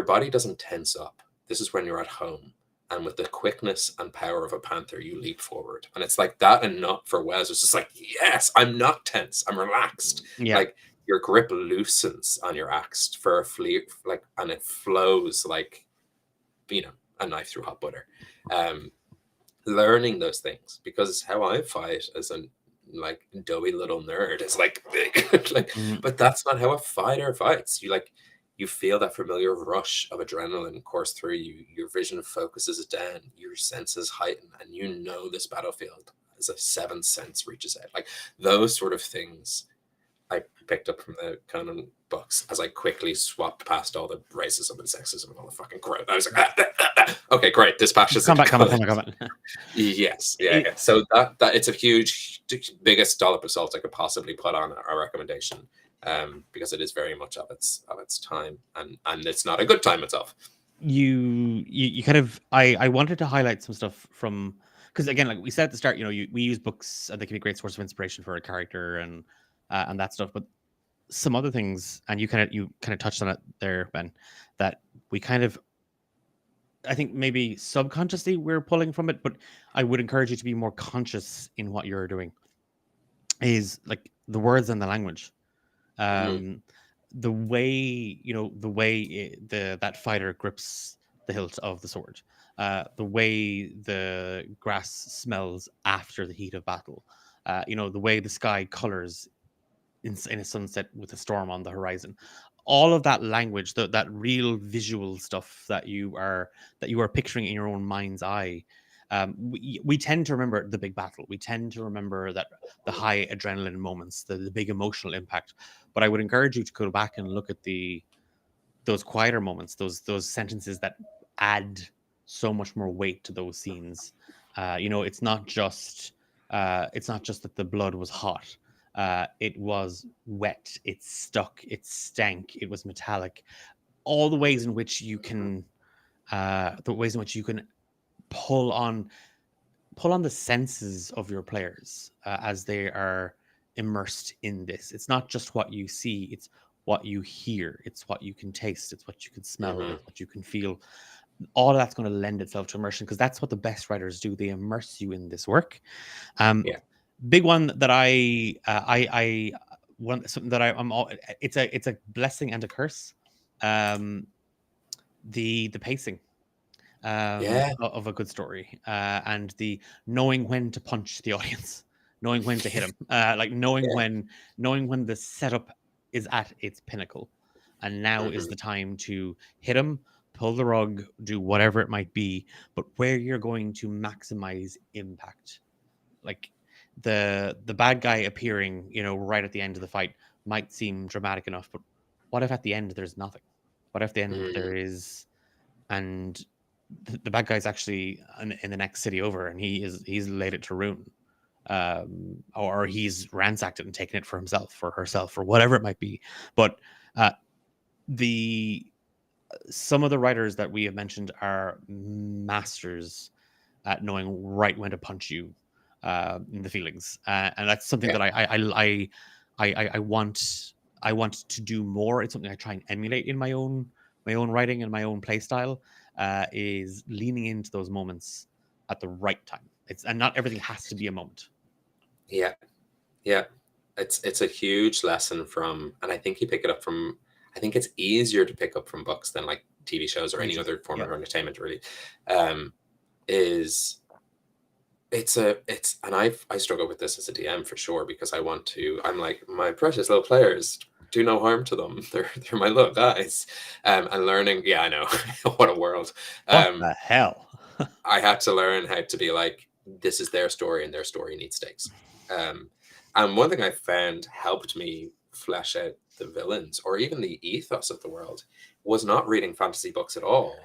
body doesn't tense up. This is when you're at home. And with the quickness and power of a panther, you leap forward. And it's like that and not for Wes. It's just like, yes, I'm not tense. I'm relaxed. Yeah. Like your grip loosens on your axe for a fleet, like, and it flows like, a knife through hot butter. Learning those things, because how I fight as a like doughy little nerd is like, but that's not how a fighter fights. You feel that familiar rush of adrenaline course through you. Your vision focuses down, your senses heighten, and this battlefield as a seventh sense reaches out. Like those sort of things I picked up from the Conan books as I quickly swapped past all the racism and sexism and all the fucking crap. I was like, okay, great. This patch is come back. Yes, yeah. So that it's a huge, biggest dollop of salt I could possibly put on a recommendation. Because it is very much of its time, and it's not a good time itself. You kind of I wanted to highlight some stuff from, because again, like we said at the start, we use books and they can be a great source of inspiration for a character and that stuff, but some other things, and you kind of touched on it there, Ben, that we kind of, I think maybe subconsciously we're pulling from it, but I would encourage you to be more conscious in what you're doing, is like the words and the language. The way that fighter grips the hilt of the sword, the way the grass smells after the heat of battle, the way the sky colors in a sunset with a storm on the horizon, all of that language, that real visual stuff that you are picturing in your own mind's eye. We tend to remember the big battle. We tend to remember that the high adrenaline moments, the big emotional impact. But I would encourage you to go back and look at those quieter moments, those sentences that add so much more weight to those scenes. It's not just that the blood was hot. It was wet. It stuck. It stank. It was metallic. All the ways in which you can, pull on the senses of your players as they are immersed in this. It's not just what you see, it's what you hear, it's what you can taste, it's what you can smell, it's what you can feel. All of that's going to lend itself to immersion, because that's what the best writers do. They immerse you in this work. Big one that it's a blessing and a curse. The pacing of a good story, and the knowing when to punch the audience, knowing when to hit them, knowing when the setup is at its pinnacle, and now is the time to hit them, pull the rug, do whatever it might be, but where you're going to maximize impact. Like the bad guy appearing, right at the end of the fight might seem dramatic enough, but what if at the end there's nothing? What if at the end there is, and the bad guy's actually in the next city over, and he's laid it to ruin, or he's ransacked it and taken it for himself or herself or whatever it might be. But some of the writers that we have mentioned are masters at knowing right when to punch you in the feelings, and that's something that I want to do more. It's something I try and emulate in my own writing and my own play style. Is leaning into those moments at the right time. And not everything has to be a moment. Yeah. It's a huge lesson from, and I think you pick it up from. I think it's easier to pick up from books than like TV shows or any other form of entertainment. Really, and I struggle with this as a DM for sure, because I'm like, my precious little players, do no harm to them. They're my little guys. And learning, I know. What a world. What the hell? I had to learn how to be like, this is their story and their story needs stakes. And one thing I found helped me flesh out the villains or even the ethos of the world was not reading fantasy books at all,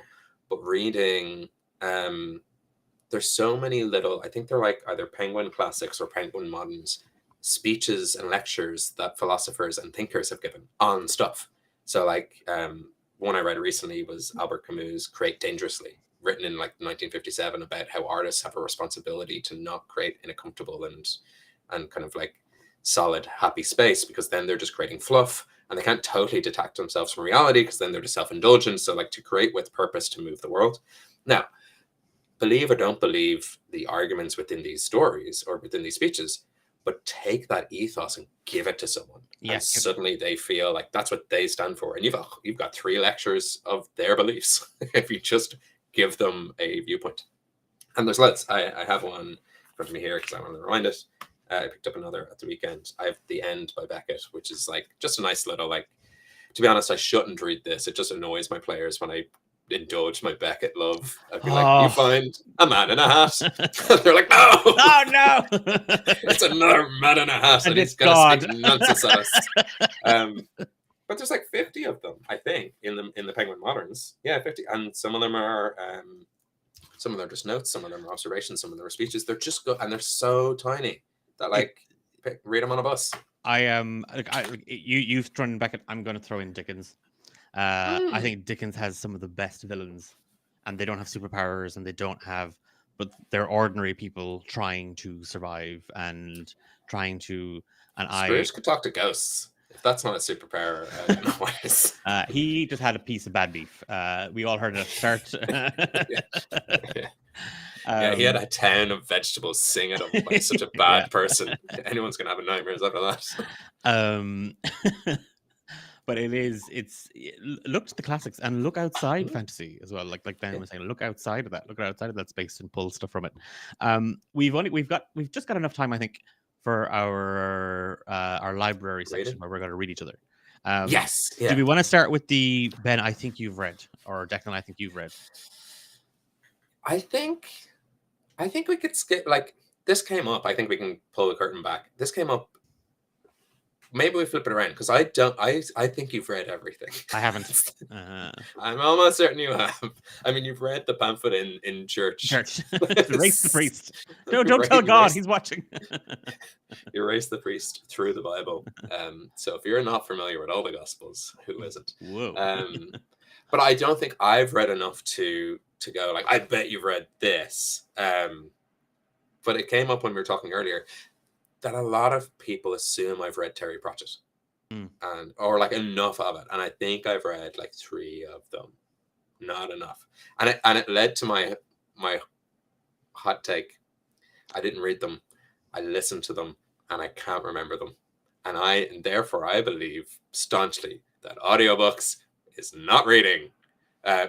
but reading, there's so many little, I think they're like either Penguin Classics or Penguin Moderns, speeches and lectures that philosophers and thinkers have given on stuff. So like one I read recently was Albert Camus' Create Dangerously, written in like 1957, about how artists have a responsibility to not create in a comfortable and kind of like solid, happy space, because then they're just creating fluff and they can't totally detach themselves from reality, because then they're just self-indulgent. So like to create with purpose to move the world. Now, believe or don't believe the arguments within these stories or within these speeches, but take that ethos and give it to someone. And suddenly they feel like that's what they stand for. And you've got 3 lectures of their beliefs if you just give them a viewpoint. And there's loads. I have one in front of me here because I want to rewind it. I picked up another at the weekend. I have The End by Beckett, which is like just a nice little, like, to be honest, I shouldn't read this. It just annoys my players when I indulge my Beckett love. I'd be like, you find a man in a hat. They're like, no! Oh, no! It's another man in a hat, and he's going to speak nonsense at us. But there's like 50 of them, I think, in the Penguin Moderns. Yeah, 50. And some of them are just notes, some of them are observations, some of them are speeches. They're just good, and they're so tiny that like read them on a bus. You've thrown Beckett. I'm going to throw in Dickens. I think Dickens has some of the best villains, and they don't have superpowers, and but they're ordinary people trying to survive and trying to. And Scrooge could talk to ghosts. If that's not a superpower, I don't know what is. He just had a piece of bad beef. We all heard it at the start. Yeah, he had a town of vegetables sing at him like such a bad person. Anyone's gonna have nightmares after that. But look to the classics and look outside fantasy as well. Like Ben was saying, look outside of that. Look outside of that space and pull stuff from it. We've just got enough time, I think, for our library section where we're going to read each other. Yes. Yeah. Do we want to start with the Ben? I think you've read, or Declan? I think you've read. I think we could skip. Like, this came up. I think we can pull the curtain back. This came up. Maybe we flip it around, because I think you've read everything. I haven't. I'm almost certain you have. I mean, you've read the pamphlet in church. Erase the priest. No, don't tell God he's watching. Erase the priest through the Bible. So if you're not familiar with all the Gospels, who isn't? Whoa. But I don't think I've read enough to go like, I bet you've read this. But it came up when we were talking earlier that a lot of people assume I've read Terry Pratchett, or like enough of it, and I think I've read like 3 of them, not enough, and it led to my hot take. I didn't read them, I listened to them, and I can't remember them, and therefore I believe staunchly that audiobooks is not reading,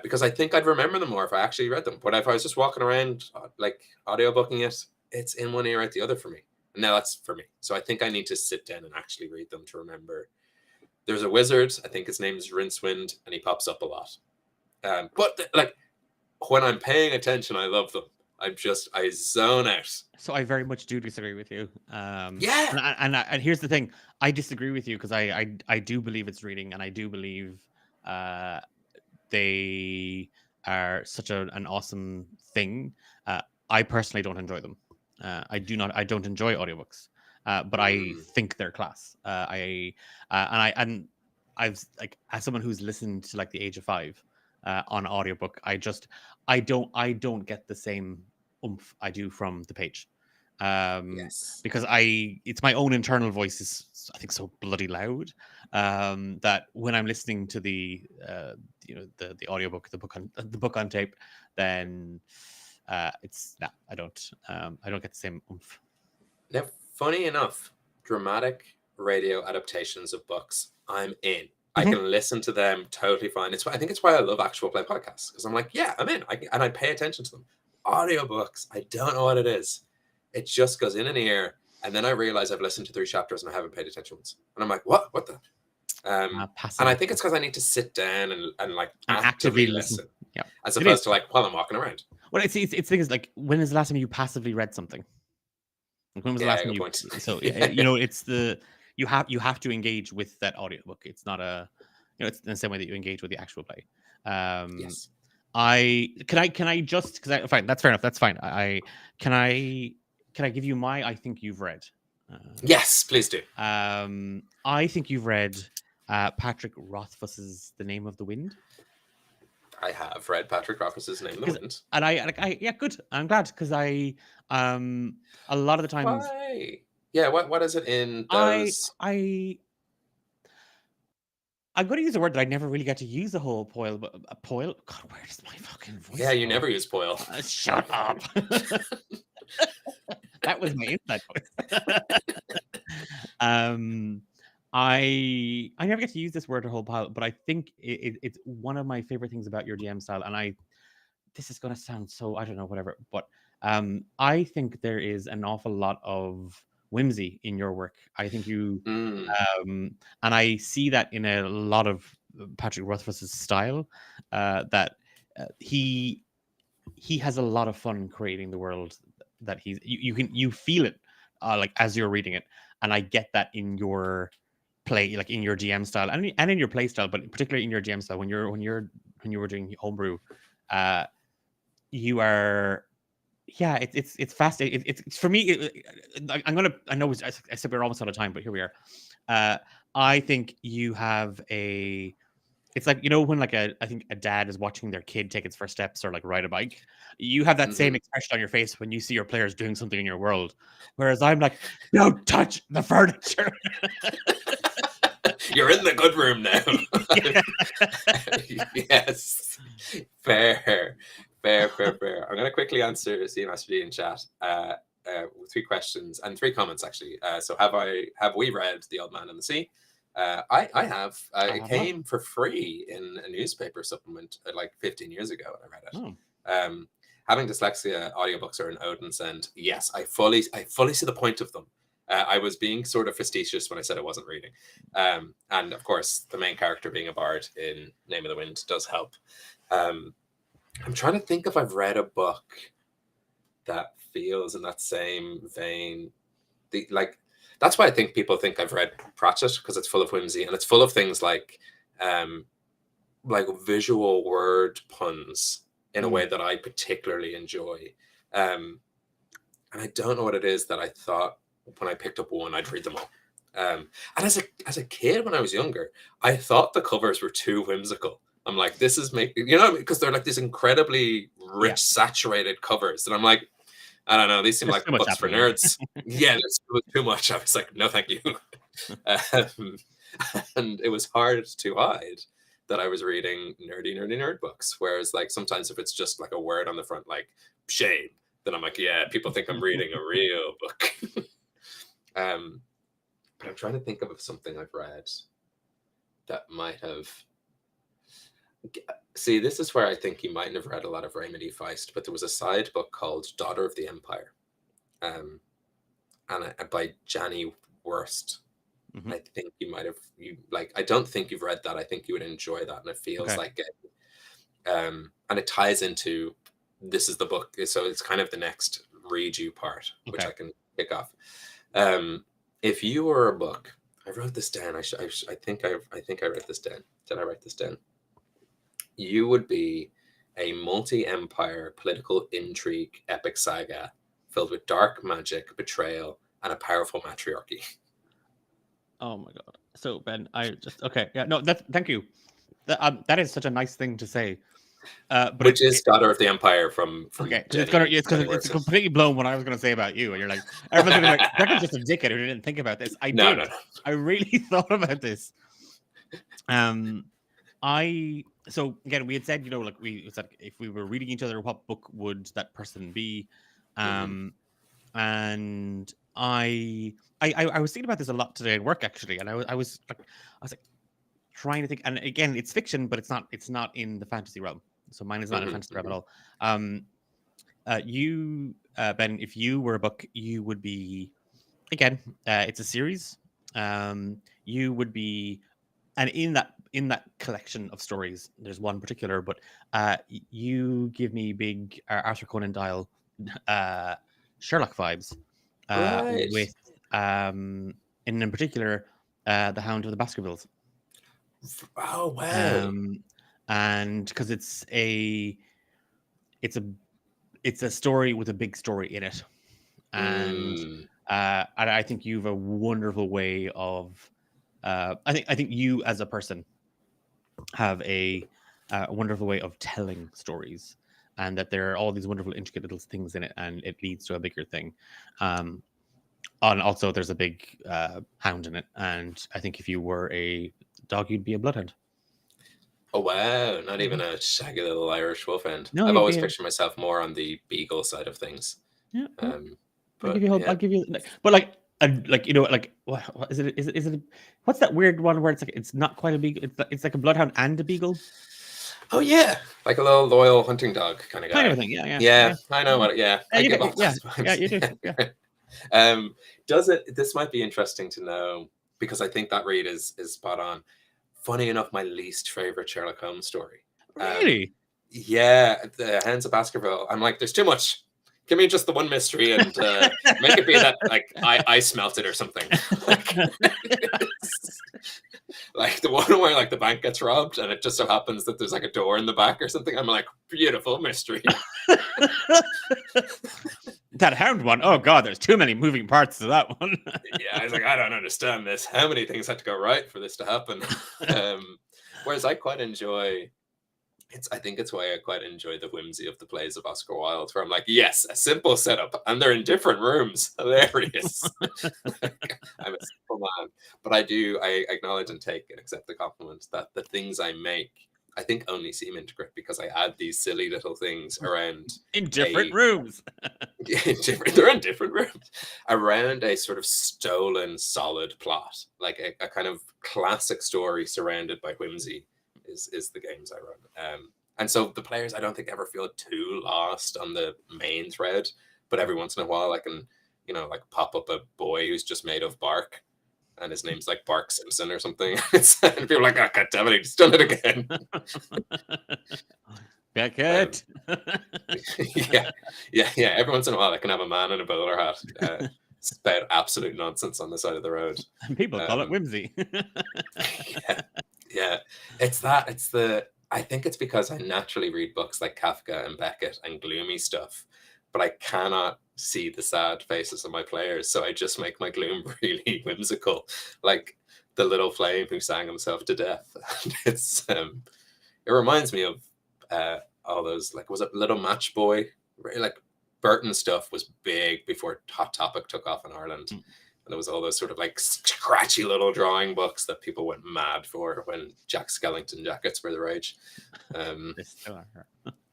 because I think I'd remember them more if I actually read them. But if I was just walking around like audiobooking it, it's in one ear out the other for me. Now that's for me. So I think I need to sit down and actually read them to remember. There's a wizard. I think his name is Rincewind, and he pops up a lot. But like when I'm paying attention, I love them. I zone out. So I very much do disagree with you. Yeah. And here's the thing. I disagree with you because I do believe it's reading, and I do believe they are such an awesome thing. I personally don't enjoy them. I don't enjoy audiobooks, but I think they're class. I've like, as someone who's listened to like The Age of 5 on audiobook, I don't get the same oomph I do from the page. Because it's my own internal voice is, I think, so bloody loud that when I'm listening to the audiobook, the book on tape, then I don't get the same oomph. Now, funny enough, dramatic radio adaptations of books, I'm in. I can listen to them totally fine. I think it's why I love actual play podcasts, because I'm like, yeah, I'm in, and I pay attention to them. Audiobooks, I don't know what it is. It just goes in an ear, and then I realize I've listened to 3 chapters and I haven't paid attention once, and I'm like, what the? And I think it's because I need to sit down and like actively listen. Yeah, as opposed to like while I'm walking around. Well, it's things like, when is the last time you passively read something? Like, when was the last time you? Point. So it's you have to engage with that audiobook. It's not it's in the same way that you engage with the actual play. Yes. Can I just, because fine, that's fair enough. That's fine. Can I give you my I think you've read? Yes, please do. I think you've read Patrick Rothfuss's The Name of the Wind. I have read Patrick Rothfuss's Name of the Wind. And I yeah, good. I'm glad because a lot of the times. Why? Yeah, what is it in those? I'm going to use a word that I never really get to use the whole poil, but a poil. God, where does my fucking voice? Yeah, you go? never use poil. Shut up. That was my inside voice. I never get to use this word a whole pile, but I think it's one of my favorite things about your DM style. And this is going to sound so, I don't know, whatever, but I think there is an awful lot of whimsy in your work. I think you, and I see that in a lot of Patrick Rothfuss's style, that he has a lot of fun creating the world that you feel it like as you're reading it, and I get that in your play, like in your GM style and in your play style, but particularly in your GM style when you were doing homebrew. You are, yeah, it's fascinating. It's for me. I know I said we're almost out of time, but here we are. I think you have it's like, when like I think a dad is watching their kid take its first steps or like ride a bike. You have that same expression on your face when you see your players doing something in your world. Whereas I'm like, don't touch the furniture. You're in the good room now. Yes. Fair. I'm going to quickly answer CMSG in chat with 3 questions and 3 comments, actually. So have we read The Old Man and the Sea? I have. It came for free in a newspaper supplement like 15 years ago, and I read it. Having dyslexia, audiobooks are an Odin send. Yes, I fully see the point of them. I was being sort of facetious when I said I wasn't reading. And of course, the main character being a bard in Name of the Wind does help. I'm trying to think if I've read a book that feels in that same vein. That's why I think people think I've read Pratchett, because it's full of whimsy and it's full of things like visual word puns in a way that I particularly enjoy. And I don't know what it is that I thought when I picked up one, I'd read them all. And as a kid, when I was younger, I thought the covers were too whimsical. I'm like, this is making, because they're like these incredibly rich, saturated covers. And I'm like, I don't know, these seem like books for nerds. Yeah, it was too much. I was like, no, thank you. And it was hard to hide that I was reading nerdy nerd books. Whereas like sometimes if it's just like a word on the front, like shame, then I'm like, yeah, people think I'm reading a real book. But I'm trying to think of something I've read that might have... See, this is where I think you mightn't have read a lot of Raymond E. Feist, but there was a side book called Daughter of the Empire, and by Janie Wurst. I think you might have, I don't think you've read that. I think you would enjoy that, and it feels like it. And it ties into, this is the book, so it's kind of the next read you part, which I can pick off. If you were a book, I wrote this down. I think I wrote this down. Did I write this down? You would be a multi-empire political intrigue epic saga filled with dark magic, betrayal, and a powerful matriarchy. Oh my god! So Ben, thank you. That is such a nice thing to say. But which is Daughter of the Empire from okay, it's completely blown what I was going to say about you, and you're like, everyone's going to be like, Declan's just a dickhead who didn't think about this. No. I really thought about this. So again, we had said, we said if we were reading each other, what book would that person be? And I was thinking about this a lot today at work, actually, and I was like trying to think. And again, it's fiction, but it's not in the fantasy realm. So mine is not in fantasy realm at all. You, Ben, if you were a book, you would be, again, it's a series. You would be, and in that collection of stories, there's one particular, but you give me big Arthur Conan Doyle Sherlock vibes, with in particular the Hound of the Baskervilles. Oh wow! And because it's a story with a big story in it, and And I think you have a wonderful way of. I think you as a person have a wonderful way of telling stories, and that there are all these wonderful intricate little things in it, and it leads to a bigger thing. And also, there's a big hound in it, and I think if you were a dog, you'd be a bloodhound. Oh wow! Not even a shaggy little Irish wolfhound. No, I've you'd always be pictured myself more on the beagle side of things. Yeah. I'll But give you. yeah. I'll give you. But like what is it? Is it? What's that weird one where it's like it's not quite a beagle? It's like a bloodhound and a beagle. Oh yeah, like a little loyal hunting dog kind of guy. Kind of a thing. Yeah. Yeah, I know what. Yeah, I you give do, off those vibes. yeah, you do. Yeah. Does it? This might be interesting to know because I think that read is spot on. Funny enough, my least favorite Sherlock Holmes story. Really? Yeah, the Hounds of Baskerville. I'm like, there's too much. Give me just the one mystery and make it be that like I smelt it or something. Like the one where like the bank gets robbed and it just so happens that there's like a door in the back or something. I'm like, beautiful mystery. That hound one. Oh god, there's too many moving parts to that one. Yeah, I was like, I don't understand this. How many things had to go right for this to happen? Whereas I quite enjoy. I think it's why I quite enjoy the whimsy of the plays of Oscar Wilde, where I'm like, yes, a simple setup, and they're in different rooms. Hilarious. I'm a simple man, but I acknowledge and take and accept the compliment that the things I make, I think, only seem intricate because I add these silly little things around in different rooms. They're in different rooms around a sort of stolen, solid plot, like a kind of classic story surrounded by whimsy. Is the games I run. And so the players, I don't think ever feel too lost on the main thread, but every once in a while I can, like pop up a boy who's just made of bark and his name's like Bark Simpson or something. And people are like, oh, God damn it, he's done it again. Beckett. Yeah. Every once in a while I can have a man in a bowler hat. Spout absolute nonsense on the side of the road. And people call it whimsy. Yeah. I think it's because I naturally read books like Kafka and Beckett and gloomy stuff, but I cannot see the sad faces of my players. So I just make my gloom really whimsical, like the little flame who sang himself to death. And it's, it reminds me of all those, like, was it Little Match Boy? Like Burton stuff was big before Hot Topic took off in Ireland. And there was all those sort of like scratchy little drawing books that people went mad for when Jack Skellington jackets were the rage. They still are,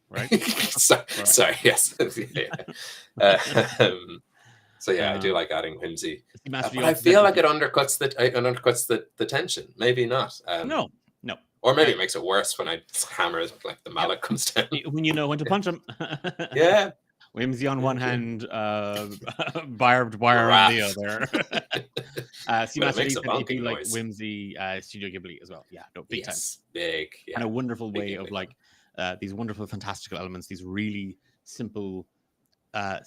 right? Sorry, yes. So yeah, I do like adding whimsy. But I feel like it undercuts the tension. Maybe not. No. Or maybe it makes it worse when I hammer it like the mallet comes down. When you know when to punch him. Yeah. Whimsy on one hand, barbed wire on the other. See, if you like whimsy, Studio Ghibli as well. Yeah, no, big time. Big. Yeah. And a wonderful way of like these wonderful fantastical elements, these really simple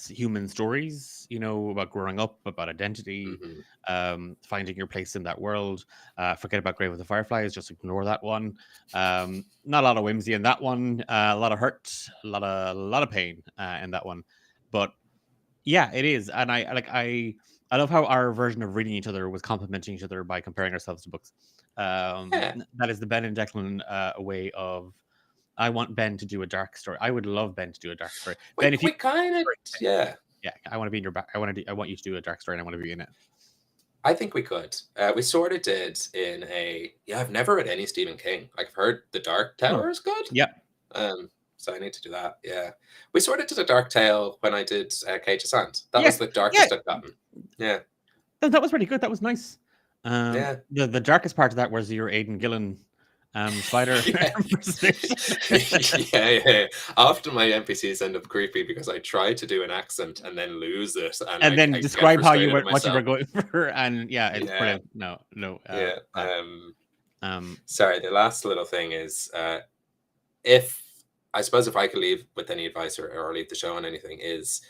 human stories, about growing up, about identity, finding your place in that world. Forget about Grave of the Fireflies, just ignore that one. Not a lot of whimsy in that one, a lot of hurt, a lot of pain in that one. But yeah, it is. And I love how our version of reading each other was complimenting each other by comparing ourselves to books. That is the Ben and Declan way of, I want Ben to do a dark story. I would love Ben to do a dark story. Ben, if you yeah, I want to be in your back. I want you to do a dark story, and I want to be in it. I think we could. We sort of did in a. Yeah, I've never read any Stephen King. I've heard The Dark Tower is good. Yeah. So I need to do that. Yeah, we sort of did a dark tale when I did Cage of Sand. That was the darkest I've gotten. Yeah. That was really good. That was nice. Yeah. The darkest part of that was your Aidan Gillen spider. Yeah. Often my NPCs end up creepy because I try to do an accent and then lose it, and then describe what you were going for, and it's brilliant. No. Sorry, the last little thing is, if I could leave with any advice or leave the show on anything, is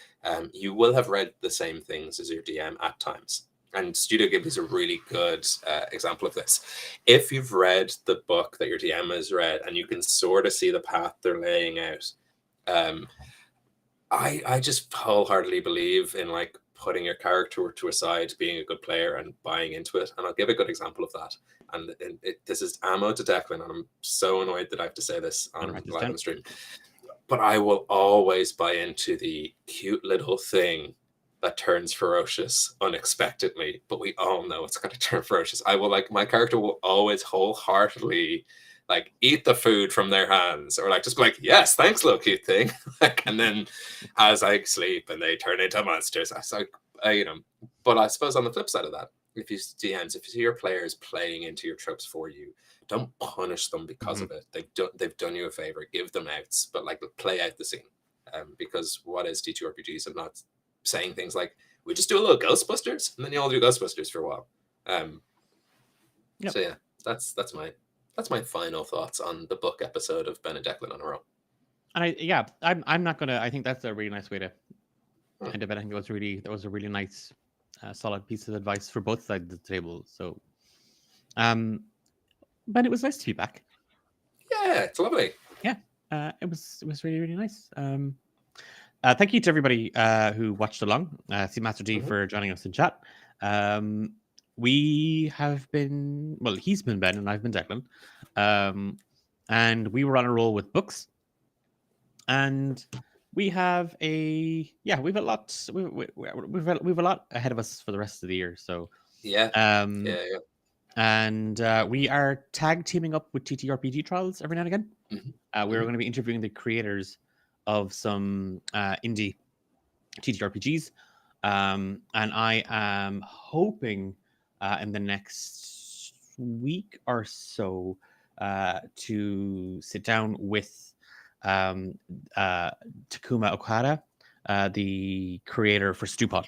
you will have read the same things as your DM at times. And Studio Ghibli is a really good example of this. If you've read the book that your DM has read and you can sort of see the path they're laying out, I just wholeheartedly believe in like putting your character to a side, being a good player, and buying into it. And I'll give a good example of that. And this is ammo to Declan, and I'm so annoyed that I have to say this on live on stream. But I will always buy into the cute little thing that turns ferocious unexpectedly, but we all know it's going to turn ferocious. I will my character will always wholeheartedly eat the food from their hands, or just be like, yes, thanks, little cute thing. And then as I sleep and they turn into monsters, but I suppose on the flip side of that, if you see your players playing into your tropes for you, don't punish them because of it. They've done you a favor. Give them outs, but play out the scene. Because what is TTRPGs? I'm not saying things like, we just do a little Ghostbusters, and then you all do Ghostbusters for a while. So yeah, that's my final thoughts on the book episode of Ben and Declan on a Roll. And I'm not gonna. I think that's a really nice way to end of it. I think that was a really nice, solid piece of advice for both sides of the table. So, but it was nice to be back. Yeah, it's lovely. Yeah, it was really, really nice. Thank you to everybody who watched along. See Master D for joining us in chat. We have been, he's been Ben and I've been Declan. And we were on a roll with books. And we have a lot. We've a lot ahead of us for the rest of the year. So yeah. And we are tag teaming up with TTRPG Trials every now and again. We're going to be interviewing the creators of some indie TTRPGs, and I am hoping in the next week or so to sit down with Takuma Okada, the creator for Stewpod,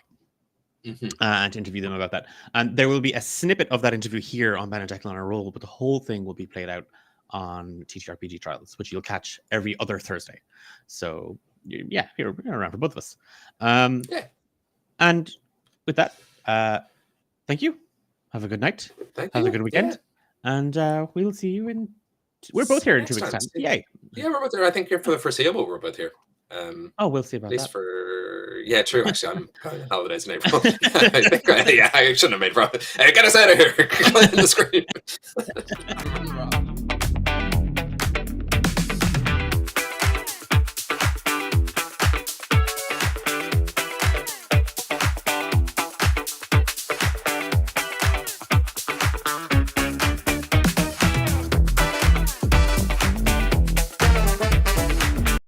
and to interview them about that. And there will be a snippet of that interview here on Ben and Declan on a Roll, but the whole thing will be played out on TTRPG Trials, which you'll catch every other Thursday. So yeah, here we're around for both of us. And with that, thank you. Have a good night. Have a good weekend. And we'll see you in. We're both here in 2 weeks' time. Yay! Yeah, we're both here. I think here for the foreseeable, we're both here. We'll see about that. At least for true. Actually, I'm going on holidays in April. I think I shouldn't have made profit. Hey, get us out of here! Clean the screen.